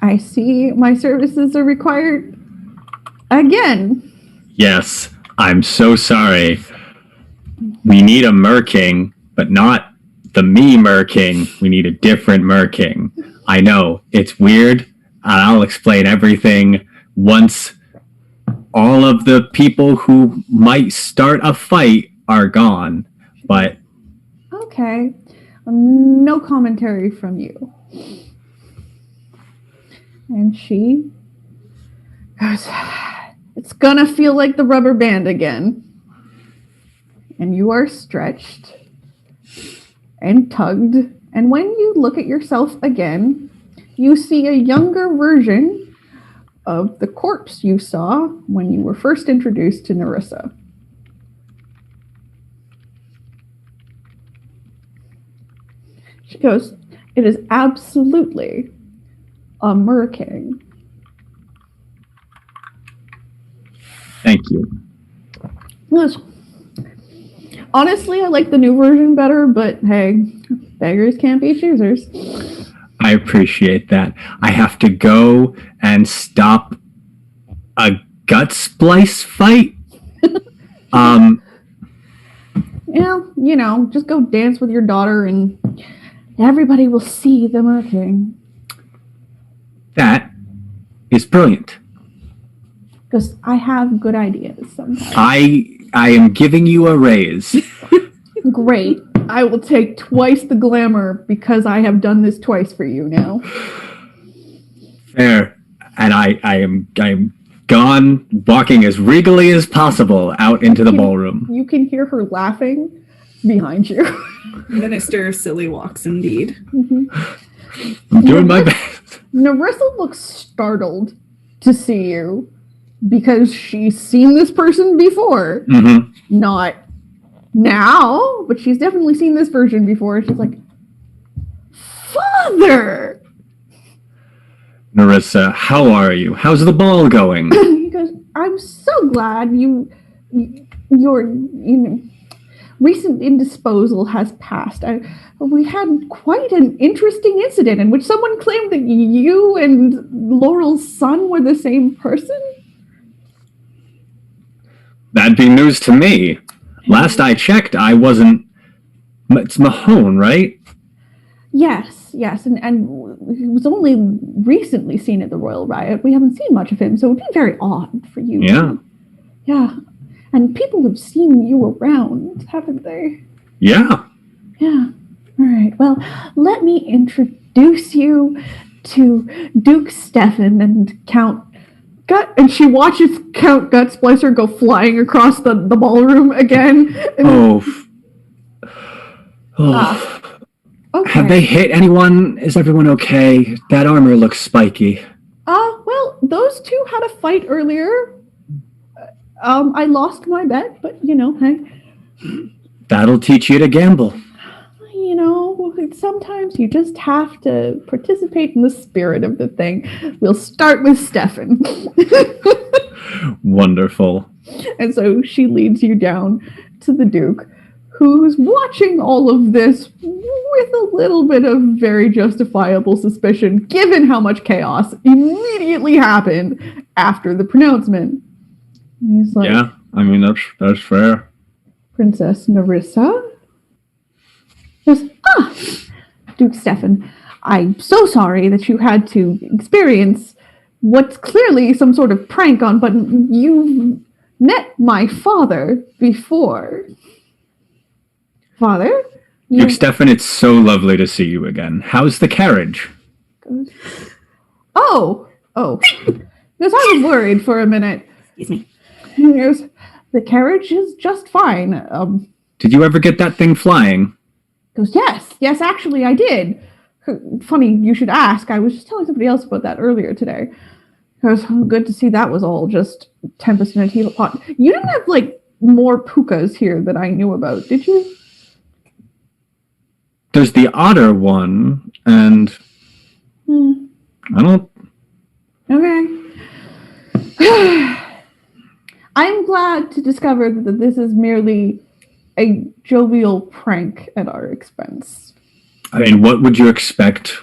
A: "I see my services are required again."
C: Yes. I'm so sorry. We need a Merking, but not the me Merking. We need a different Merking. I know. It's weird. I'll explain everything once all of the people who might start a fight are gone. But
A: Okay. No commentary from you. And she goes, It's gonna feel like the rubber band again. And you are stretched and tugged. And when you look at yourself again, you see a younger version of the corpse you saw when you were first introduced to Narissa. She goes, "It is absolutely a Merking."
C: Thank you.
A: Yes. Honestly, I like the new version better, but hey, beggars can't be choosers.
C: I appreciate that. I have to go and stop a gut splice fight.
A: Yeah, you know, just go dance with your daughter and everybody will see the Merking.
C: That is brilliant.
A: Because I have good ideas sometimes.
C: I am giving you a raise.
A: Great. I will take twice the glamour because I have done this twice for you now.
C: Fair. And I am gone, walking as regally as possible out into the ballroom.
A: You can hear her laughing behind you.
B: Minister Silly walks indeed.
C: I'm doing my best.
A: Narissa looks startled to see you because she's seen this person before.
C: Mm-hmm.
A: Not now, but she's definitely seen this version before. She's like, "Father!"
C: Narissa, how are you? How's the ball going?
A: He goes, "I'm so glad your recent indisposal has passed. We had quite an interesting incident in which someone claimed that you and Laurel's son were the same person."
C: That'd be news to me. Last I checked, I wasn't... It's Mahone, right?
A: Yes, and he was only recently seen at the Royal Riot. We haven't seen much of him, so it would be very odd for you.
C: Yeah.
A: Yeah. And people have seen you around, haven't they?
C: Yeah.
A: Yeah. All right. Well, let me introduce you to Duke Stefan and Count Gut. And she watches Count Gut Splicer go flying across the ballroom again. And, okay.
C: Have they hit anyone? Is everyone okay? That armor looks spiky.
A: Well, those two had a fight earlier. I lost my bet, but hey.
C: That'll teach you to gamble.
A: Sometimes you just have to participate in the spirit of the thing. We'll start with Stefan.
C: Wonderful.
A: And so she leads you down to the Duke, who's watching all of this with a little bit of very justifiable suspicion, given how much chaos immediately happened after the pronouncement. And he's like,
C: Yeah, I mean, that's fair.
A: "Princess Narissa?" Goes, Duke Stefan, I'm so sorry that you had to experience what's clearly some sort of prank on, but you've met my father before. Father?
C: Duke Stefan, it's so lovely to see you again. How's the carriage?
A: Oh. Because I was worried for a minute.
B: Excuse me.
A: He goes, "The carriage is just fine."
C: Did you ever get that thing flying?
A: Goes, yes, actually I did. Funny you should ask. I was just telling somebody else about that earlier today. It was good to see that was all just Tempest in a teapot. You didn't have more pukas here that I knew about, did you?
C: There's the otter one, and I don't...
A: Okay. I'm glad to discover that this is merely a jovial prank at our expense.
C: I mean, what would you expect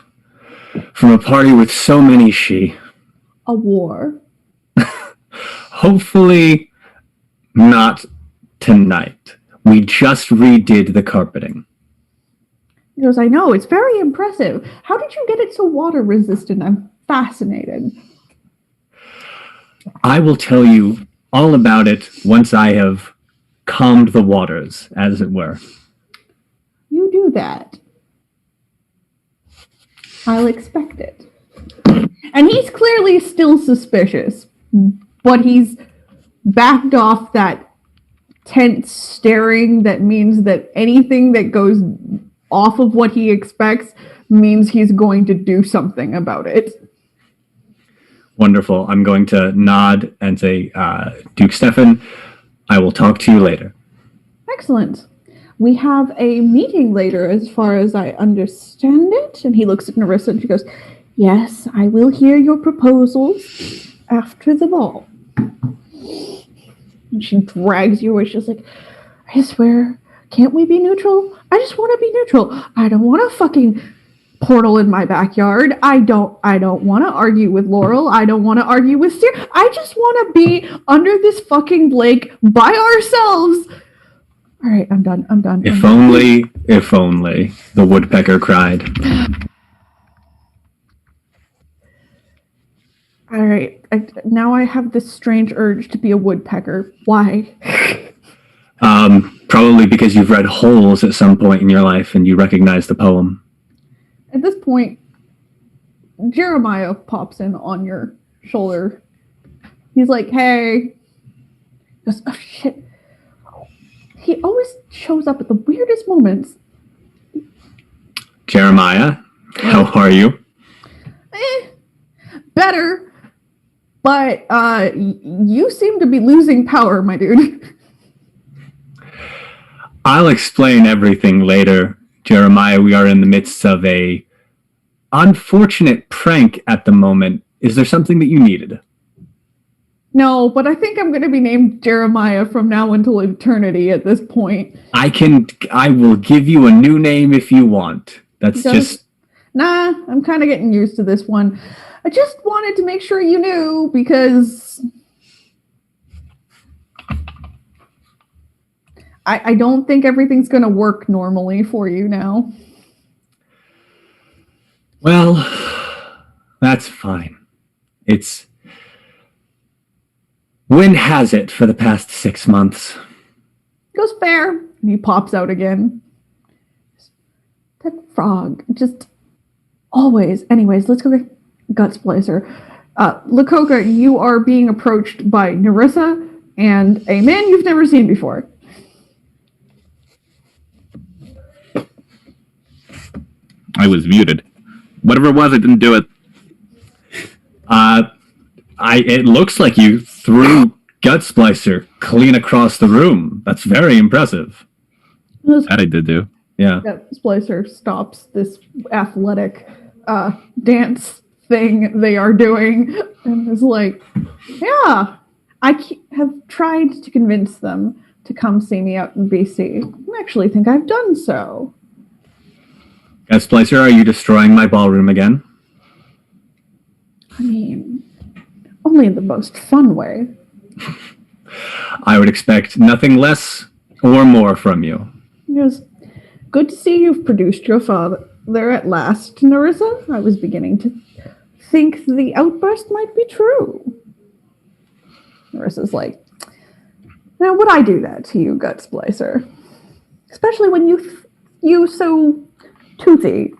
C: from a party with so many she?
A: A war.
C: Hopefully not tonight. We just redid the carpeting.
A: He goes, "I know, it's very impressive. How did you get it so water resistant? I'm fascinated."
C: I will tell you all about it once I have calmed the waters, as it were.
A: You do that. I'll expect it. And he's clearly still suspicious, but he's backed off that tense staring that means that anything that goes off of what he expects means he's going to do something about it.
C: Wonderful. I'm going to nod and say, Duke Stefan, I will talk to you later.
A: Excellent. We have a meeting later, as far as I understand it. And he looks at Nerissa and she goes, yes, I will hear your proposals after the ball. And she drags you away. She's like, I swear, can't we be neutral? I just want to be neutral. I don't want a fucking portal in my backyard. I don't want to argue with Laurel. I don't want to argue with Seer. I just want to be under this fucking lake by ourselves. All right, I'm done.
C: If only, the woodpecker cried.
A: All right, now I have this strange urge to be a woodpecker. Why?
C: Probably because you've read Holes at some point in your life and you recognize the poem.
A: At this point, Jeremiah pops in on your shoulder. He's like, hey. He goes, oh shit. He always shows up at the weirdest moments.
C: Jeremiah, how are you?
A: Better. But you seem to be losing power, my dude.
C: I'll explain everything later. Jeremiah, we are in the midst of a unfortunate prank at the moment. Is there something that you needed?
A: No, but I think I'm going to be named Jeremiah from now until eternity at this point.
C: I will give you a new name if you want. That's just...
A: Nah, I'm kind of getting used to this one. I just wanted to make sure you knew because I don't think everything's going to work normally for you now.
C: Well, that's fine. It's... When has it for the past 6 months?
A: Goes fair. And he pops out again. That frog, just always. Anyways, let's go get Gut Splicer. Lakoka, you are being approached by Nerissa and a man you've never seen before.
E: I was muted. Whatever it was, I didn't do it.
C: It looks like you threw Gut Splicer clean across the room. That's very impressive.
E: That I did do.
C: Yeah.
A: Gut Splicer stops this athletic dance thing they are doing and is like, yeah, I have tried to convince them to come see me out in BC. I actually think I've done so.
C: Gut Splicer, are you destroying my ballroom again?
A: I mean, only in the most fun way.
C: I would expect nothing less or more from you.
A: He goes, good to see you've produced your father there at last, Nerissa. I was beginning to think the outburst might be true. Nerissa's like, now would I do that to you, Gut Splicer? Especially when you so toothy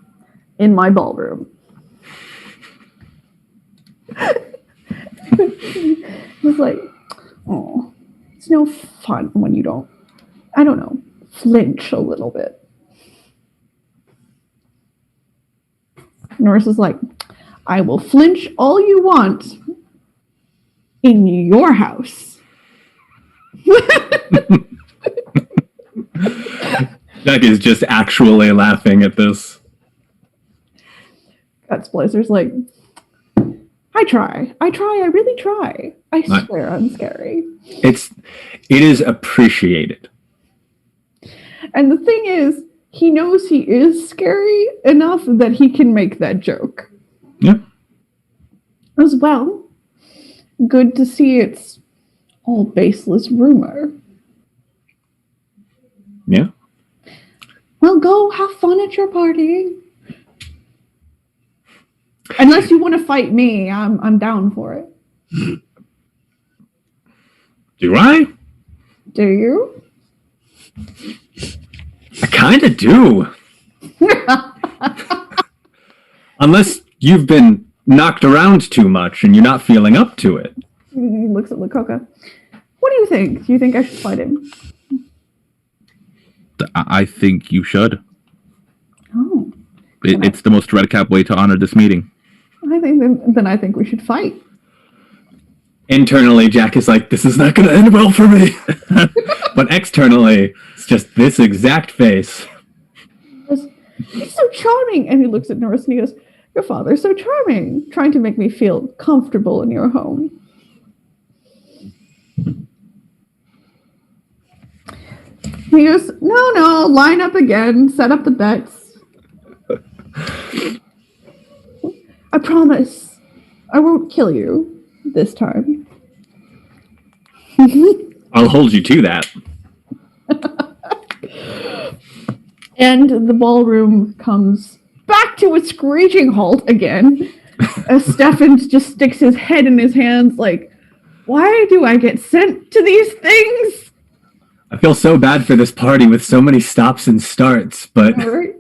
A: in my ballroom. He's like, oh, it's no fun when you don't, I don't know, flinch a little bit. Nerissa's like, I will flinch all you want in your house.
C: Jack is just actually laughing at this.
A: Gut Splicer's like, I try, I really try. I swear I'm scary.
C: It is appreciated.
A: And the thing is, he knows he is scary enough that he can make that joke.
C: Yeah.
A: As well, good to see it's all baseless rumor.
C: Yeah.
A: Well, go have fun at your party. Unless you want to fight me, I'm down for it.
C: Do I?
A: Do you?
C: I kind of do. Unless you've been knocked around too much and you're not feeling up to it.
A: He looks at Lakoka. What do you think? Do you think I should fight him?
E: I think you should.
A: Oh,
E: It's the most Redcap way to honor this meeting.
A: I think then I think we should fight.
C: Internally, Jack is like, this is not going to end well for me. But externally, it's just this exact face.
A: He's so charming. And he looks at Norris and he goes, your father's so charming, trying to make me feel comfortable in your home. He goes, no, line up again, set up the bets. I promise I won't kill you this time.
C: I'll hold you to that.
A: And the ballroom comes back to a screeching halt again as Stefan just sticks his head in his hands like, why do I get sent to these things?
C: I feel so bad for this party with so many stops and starts, but
A: Right?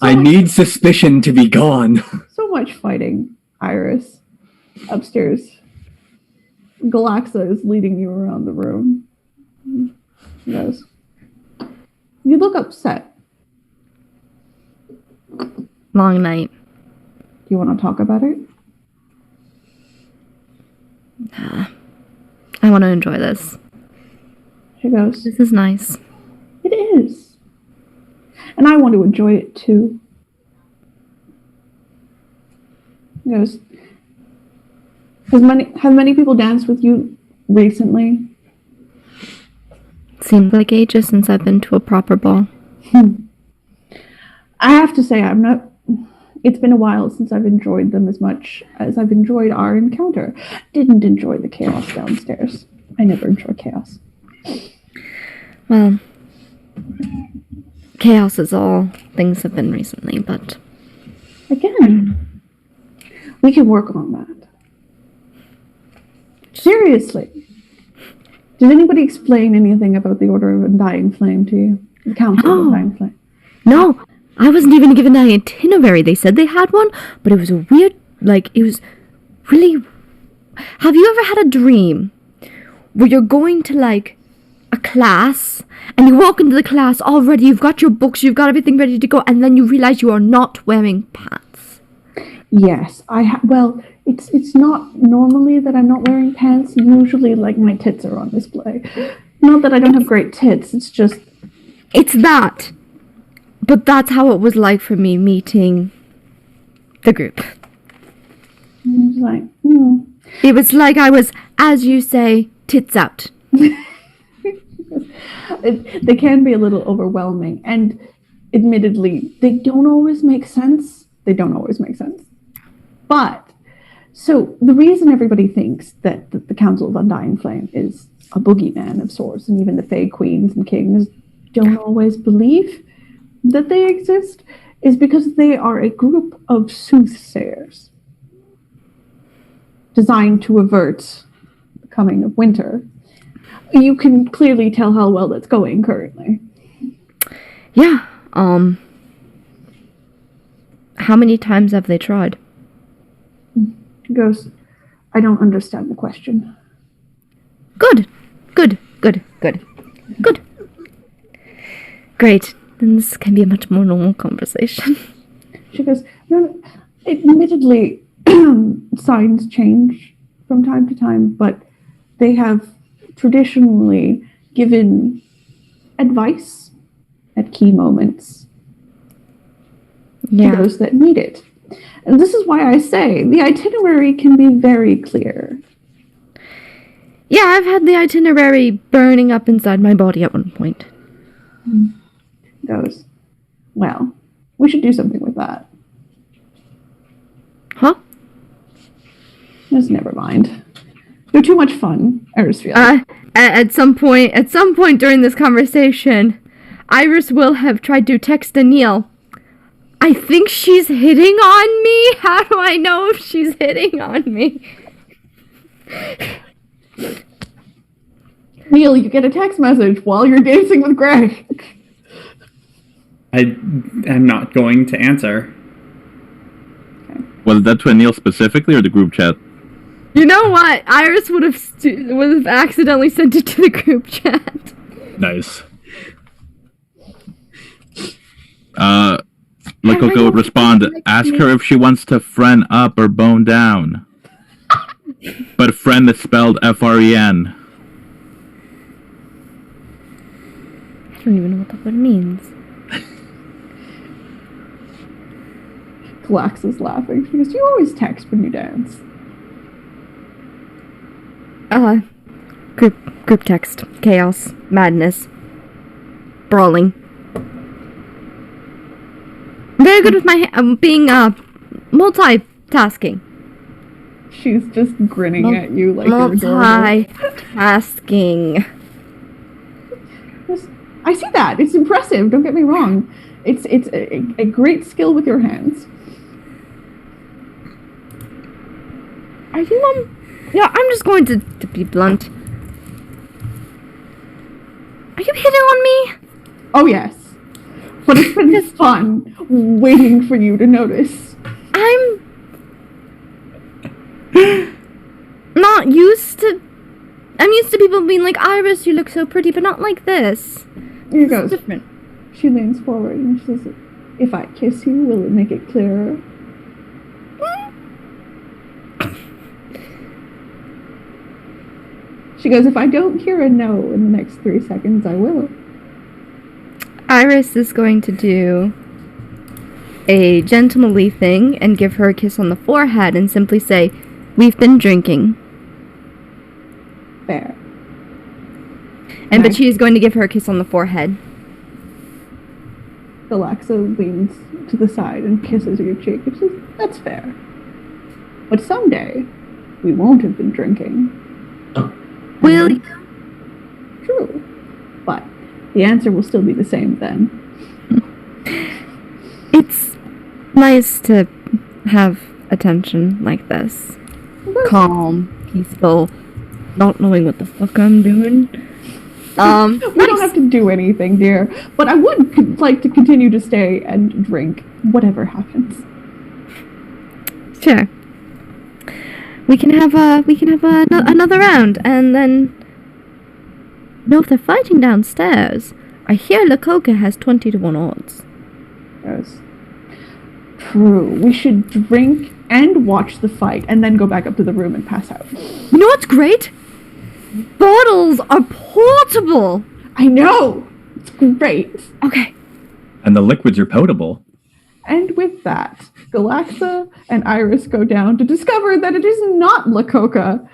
C: I need suspicion to be gone.
A: So much fighting, Iris. Upstairs. Galaxa is leading you around the room. He goes, you look upset.
G: Long night.
A: Do you want to talk about it?
G: I want to enjoy this.
A: She goes,
G: This is nice.
A: it is. And I want to enjoy it too. He goes, have many people danced with you recently?
G: Seems like ages since I've been to a proper ball.
A: I have to say, it's been a while since I've enjoyed them as much as I've enjoyed our encounter. Didn't enjoy the chaos downstairs. I never enjoy chaos.
G: Well, chaos is all things have been recently, but
A: Again, we can work on that. Seriously. Did anybody explain anything about the Order of Undying Flame to you? The Council of
G: No.
A: Undying Flame?
G: no, I wasn't even given an itinerary. They said they had one, but it was a weird, it was really... Have you ever had a dream where you're going to, a class, and you walk into the class already, you've got your books, you've got everything ready to go, and then you realize you are not wearing pants?
A: Yes, well, it's not normally that I'm not wearing pants. Usually, my tits are on display. Not that I don't have great tits. It's just
G: It's that. But that's how it was like for me meeting the group.
A: it's like,
G: It was like I was, as you say, tits out.
A: they can be a little overwhelming, and admittedly, they don't always make sense. But so the reason everybody thinks that the Council of Undying Flame is a boogeyman of sorts, and even the Fae Queens and Kings don't always believe that they exist, is because they are a group of soothsayers designed to avert the coming of winter. You can clearly tell how well that's going currently.
G: Yeah, how many times have they tried?
A: He goes, I don't understand the question.
G: Good. Great. Then this can be a much more normal conversation.
A: She goes, no, admittedly, signs change from time to time, but they have traditionally given advice at key moments to
G: Yeah.
A: those that need it. And this is why I say the itinerary can be very clear.
G: Yeah, I've had the itinerary burning up inside my body at one point.
A: Goes, well, we should do something with that.
G: Huh?
A: Just never mind. They're too much fun, Irisfield.
G: At some point during this conversation, Iris will have tried to text Anil. I think she's hitting on me. How do I know if she's hitting on me?
A: Neil, you get a text message while you're dancing with Greg.
D: I am not going to answer.
E: Was that to Anil specifically or the group chat?
G: You know what? Iris would have accidentally sent it to the group chat.
C: Nice.
E: Lakoko would respond, ask her if she wants to friend up or bone down. But friend is spelled F-R-E-N.
G: I don't even know what that word means.
A: Glax is laughing. She goes, you always text when you dance.
G: Group text. Chaos. Madness. Brawling. I'm very good with my being multitasking.
A: She's just grinning at you like you're adorable.
G: Multitasking.
A: I see that. It's impressive. Don't get me wrong. It's a great skill with your hands.
G: Are you Yeah, I'm just going to be blunt. Are you hitting on me?
A: Oh yes, but it's been fun waiting for you to notice.
G: I'm not used to. I'm used to people being like, Iris, you look so pretty, but not like this.
A: Here goes.
G: Different.
A: She leans forward and she says, if I kiss you, will it make it clearer? She goes, if I don't hear a no in the next 3 seconds, I will.
G: Iris is going to do a gentlemanly thing and give her a kiss on the forehead and simply say, we've been drinking.
A: Fair.
G: And but she is going to give her a kiss on the forehead.
A: Galaxa leans to the side and kisses your cheek. She says, that's fair. But someday, we won't have been drinking.
G: Will you?
A: True. But the answer will still be the same then.
G: It's nice to have attention like this. Calm, peaceful, not knowing what the fuck I'm doing.
A: We don't have to do anything, dear. But I would like to continue to stay and drink, whatever happens.
G: Sure. We can have another round, and then. No, if they're fighting downstairs, I hear Lakota has 20-1 odds.
A: Yes. True. We should drink and watch the fight, and then go back up to the room and pass out.
G: You know what's great? Bottles are portable.
A: I know. It's great.
G: Okay.
C: And the liquids are potable.
A: And with that, Galaxa and Iris go down to discover that it is not Lakota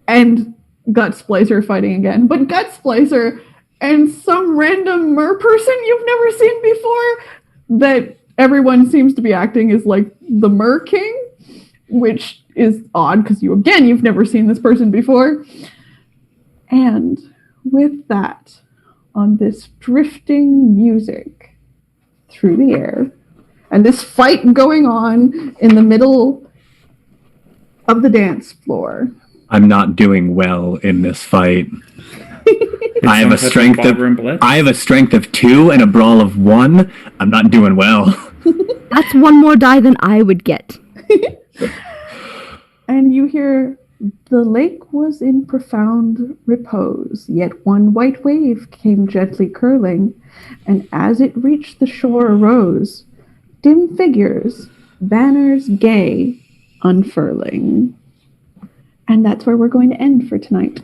A: and Gutsplacer fighting again, but Gutsplacer and some random mer person you've never seen before that everyone seems to be acting as like the Mer King, which is odd because you've never seen this person before. And with that, on this drifting music through the air, and this fight going on in the middle of the dance floor.
C: I'm not doing well in this fight. I have a strength of 2 and a brawl of 1. I'm not doing well.
G: That's one more die than I would get.
A: And you hear, the lake was in profound repose, yet one white wave came gently curling, and as it reached the shore arose, dim figures, banners gay, unfurling. And that's where we're going to end for tonight.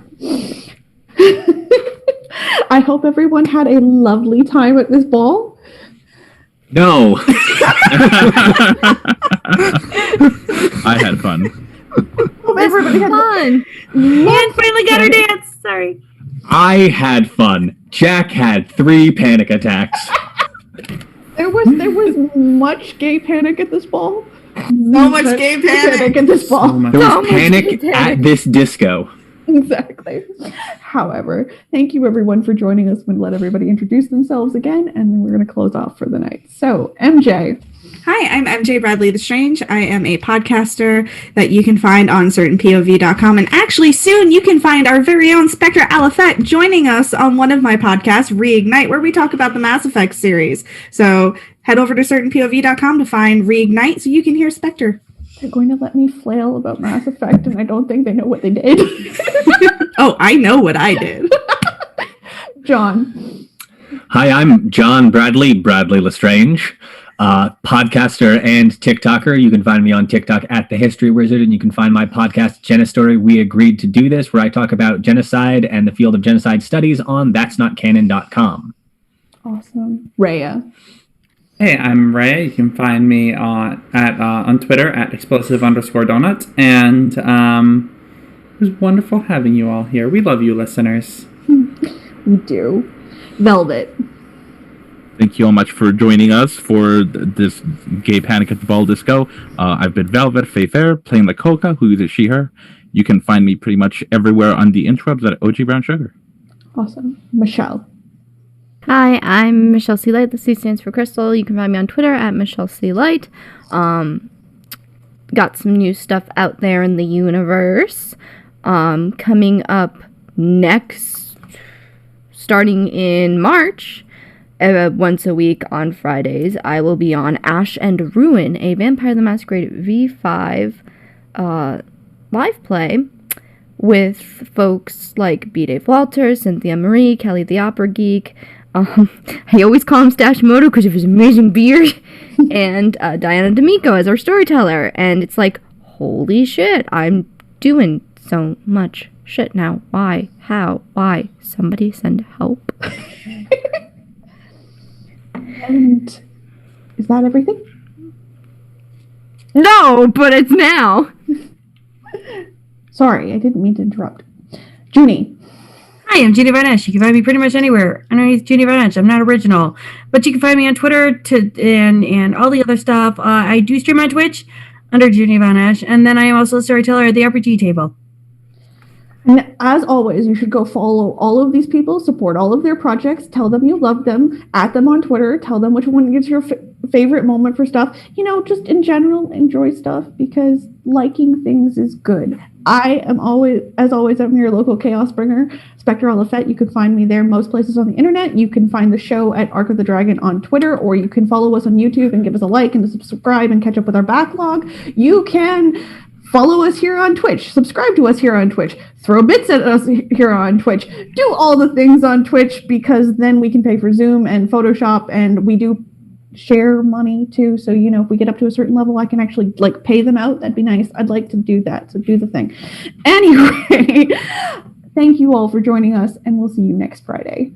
A: I hope everyone had a lovely time at this ball.
C: No.
E: I had fun.
A: Hope everybody had
G: fun.
B: And finally got her dance. Sorry.
C: I had fun. Jack had 3 panic attacks.
A: There was much gay panic at this ball.
B: So much gay panic.
A: at this ball.
C: There was panic at this disco.
A: Exactly. However, thank you everyone for joining us. We'll let everybody introduce themselves again, and then we're going to close off for the night. So, MJ.
B: Hi, I'm MJ Bradley the Strange. I am a podcaster that you can find on certainpov.com. And actually, soon you can find our very own Spectre Alafet joining us on one of my podcasts, Reignite, where we talk about the Mass Effect series. So head over to certainpov.com to find Reignite so you can hear Spectre.
A: They're going to let me flail about Mass Effect, and I don't think they know what they did.
B: Oh, I know what I did.
A: John.
C: Hi, I'm John Bradley Lestrange, podcaster and TikToker. You can find me on TikTok at The History Wizard, and you can find my podcast, Genestory. We agreed to do this, where I talk about genocide and the field of genocide studies on that'snotcanon.com.
A: Awesome. Rhea.
D: Hey, I'm Ray. You can find me on Twitter at explosive_donut. And it was wonderful having you all here. We love you, listeners.
A: We do. Velvet.
E: Thank you all much for joining us for this Gay Panic at the Ball Disco. I've been Velvet Faye Fair, playing the Coca, who is a she, her. You can find me pretty much everywhere on the interwebs at OG Brown Sugar.
A: Awesome. Michelle.
G: Hi, I'm Michelle C. Light. The C stands for Crystal. You can find me on Twitter at Michelle C. Light. Got some new stuff out there in the universe. Coming up next, starting in March, once a week on Fridays, I will be on Ash and Ruin, a Vampire the Masquerade V5 live play with folks like B. Dave Walter, Cynthia Marie, Kelly the Opera Geek. I always call him Stashimoto because of his amazing beard, and Diana D'Amico as our storyteller. And it's like, holy shit, I'm doing so much shit now. Why? How? Why? Somebody send help.
A: And is that everything?
G: No, but it's now.
A: Sorry, I didn't mean to interrupt. Junie.
H: Hi, I'm Junie Varnesh. You can find me pretty much anywhere underneath Junie Varnesh. I'm not original, but you can find me on Twitter and all the other stuff. I do stream on Twitch under Junie Varnesh, and then I am also a storyteller at the RPG table.
A: And as always, you should go follow all of these people, support all of their projects, tell them you love them, at them on Twitter, tell them which one is your favorite moment for stuff. You know, just in general, enjoy stuff, because liking things is good. I am always, I'm your local chaos bringer, Spectre Olafette. You can find me there most places on the internet. You can find the show at Arc of the Dragon on Twitter, or you can follow us on YouTube and give us a like and subscribe and catch up with our backlog. You can follow us here on Twitch, subscribe to us here on Twitch, throw bits at us here on Twitch, do all the things on Twitch, because then we can pay for Zoom and Photoshop, and we do share money too. So, you know, if we get up to a certain level, I can actually like pay them out. That'd be nice. I'd like to do that. So do the thing. Anyway, thank you all for joining us, and we'll see you next Friday.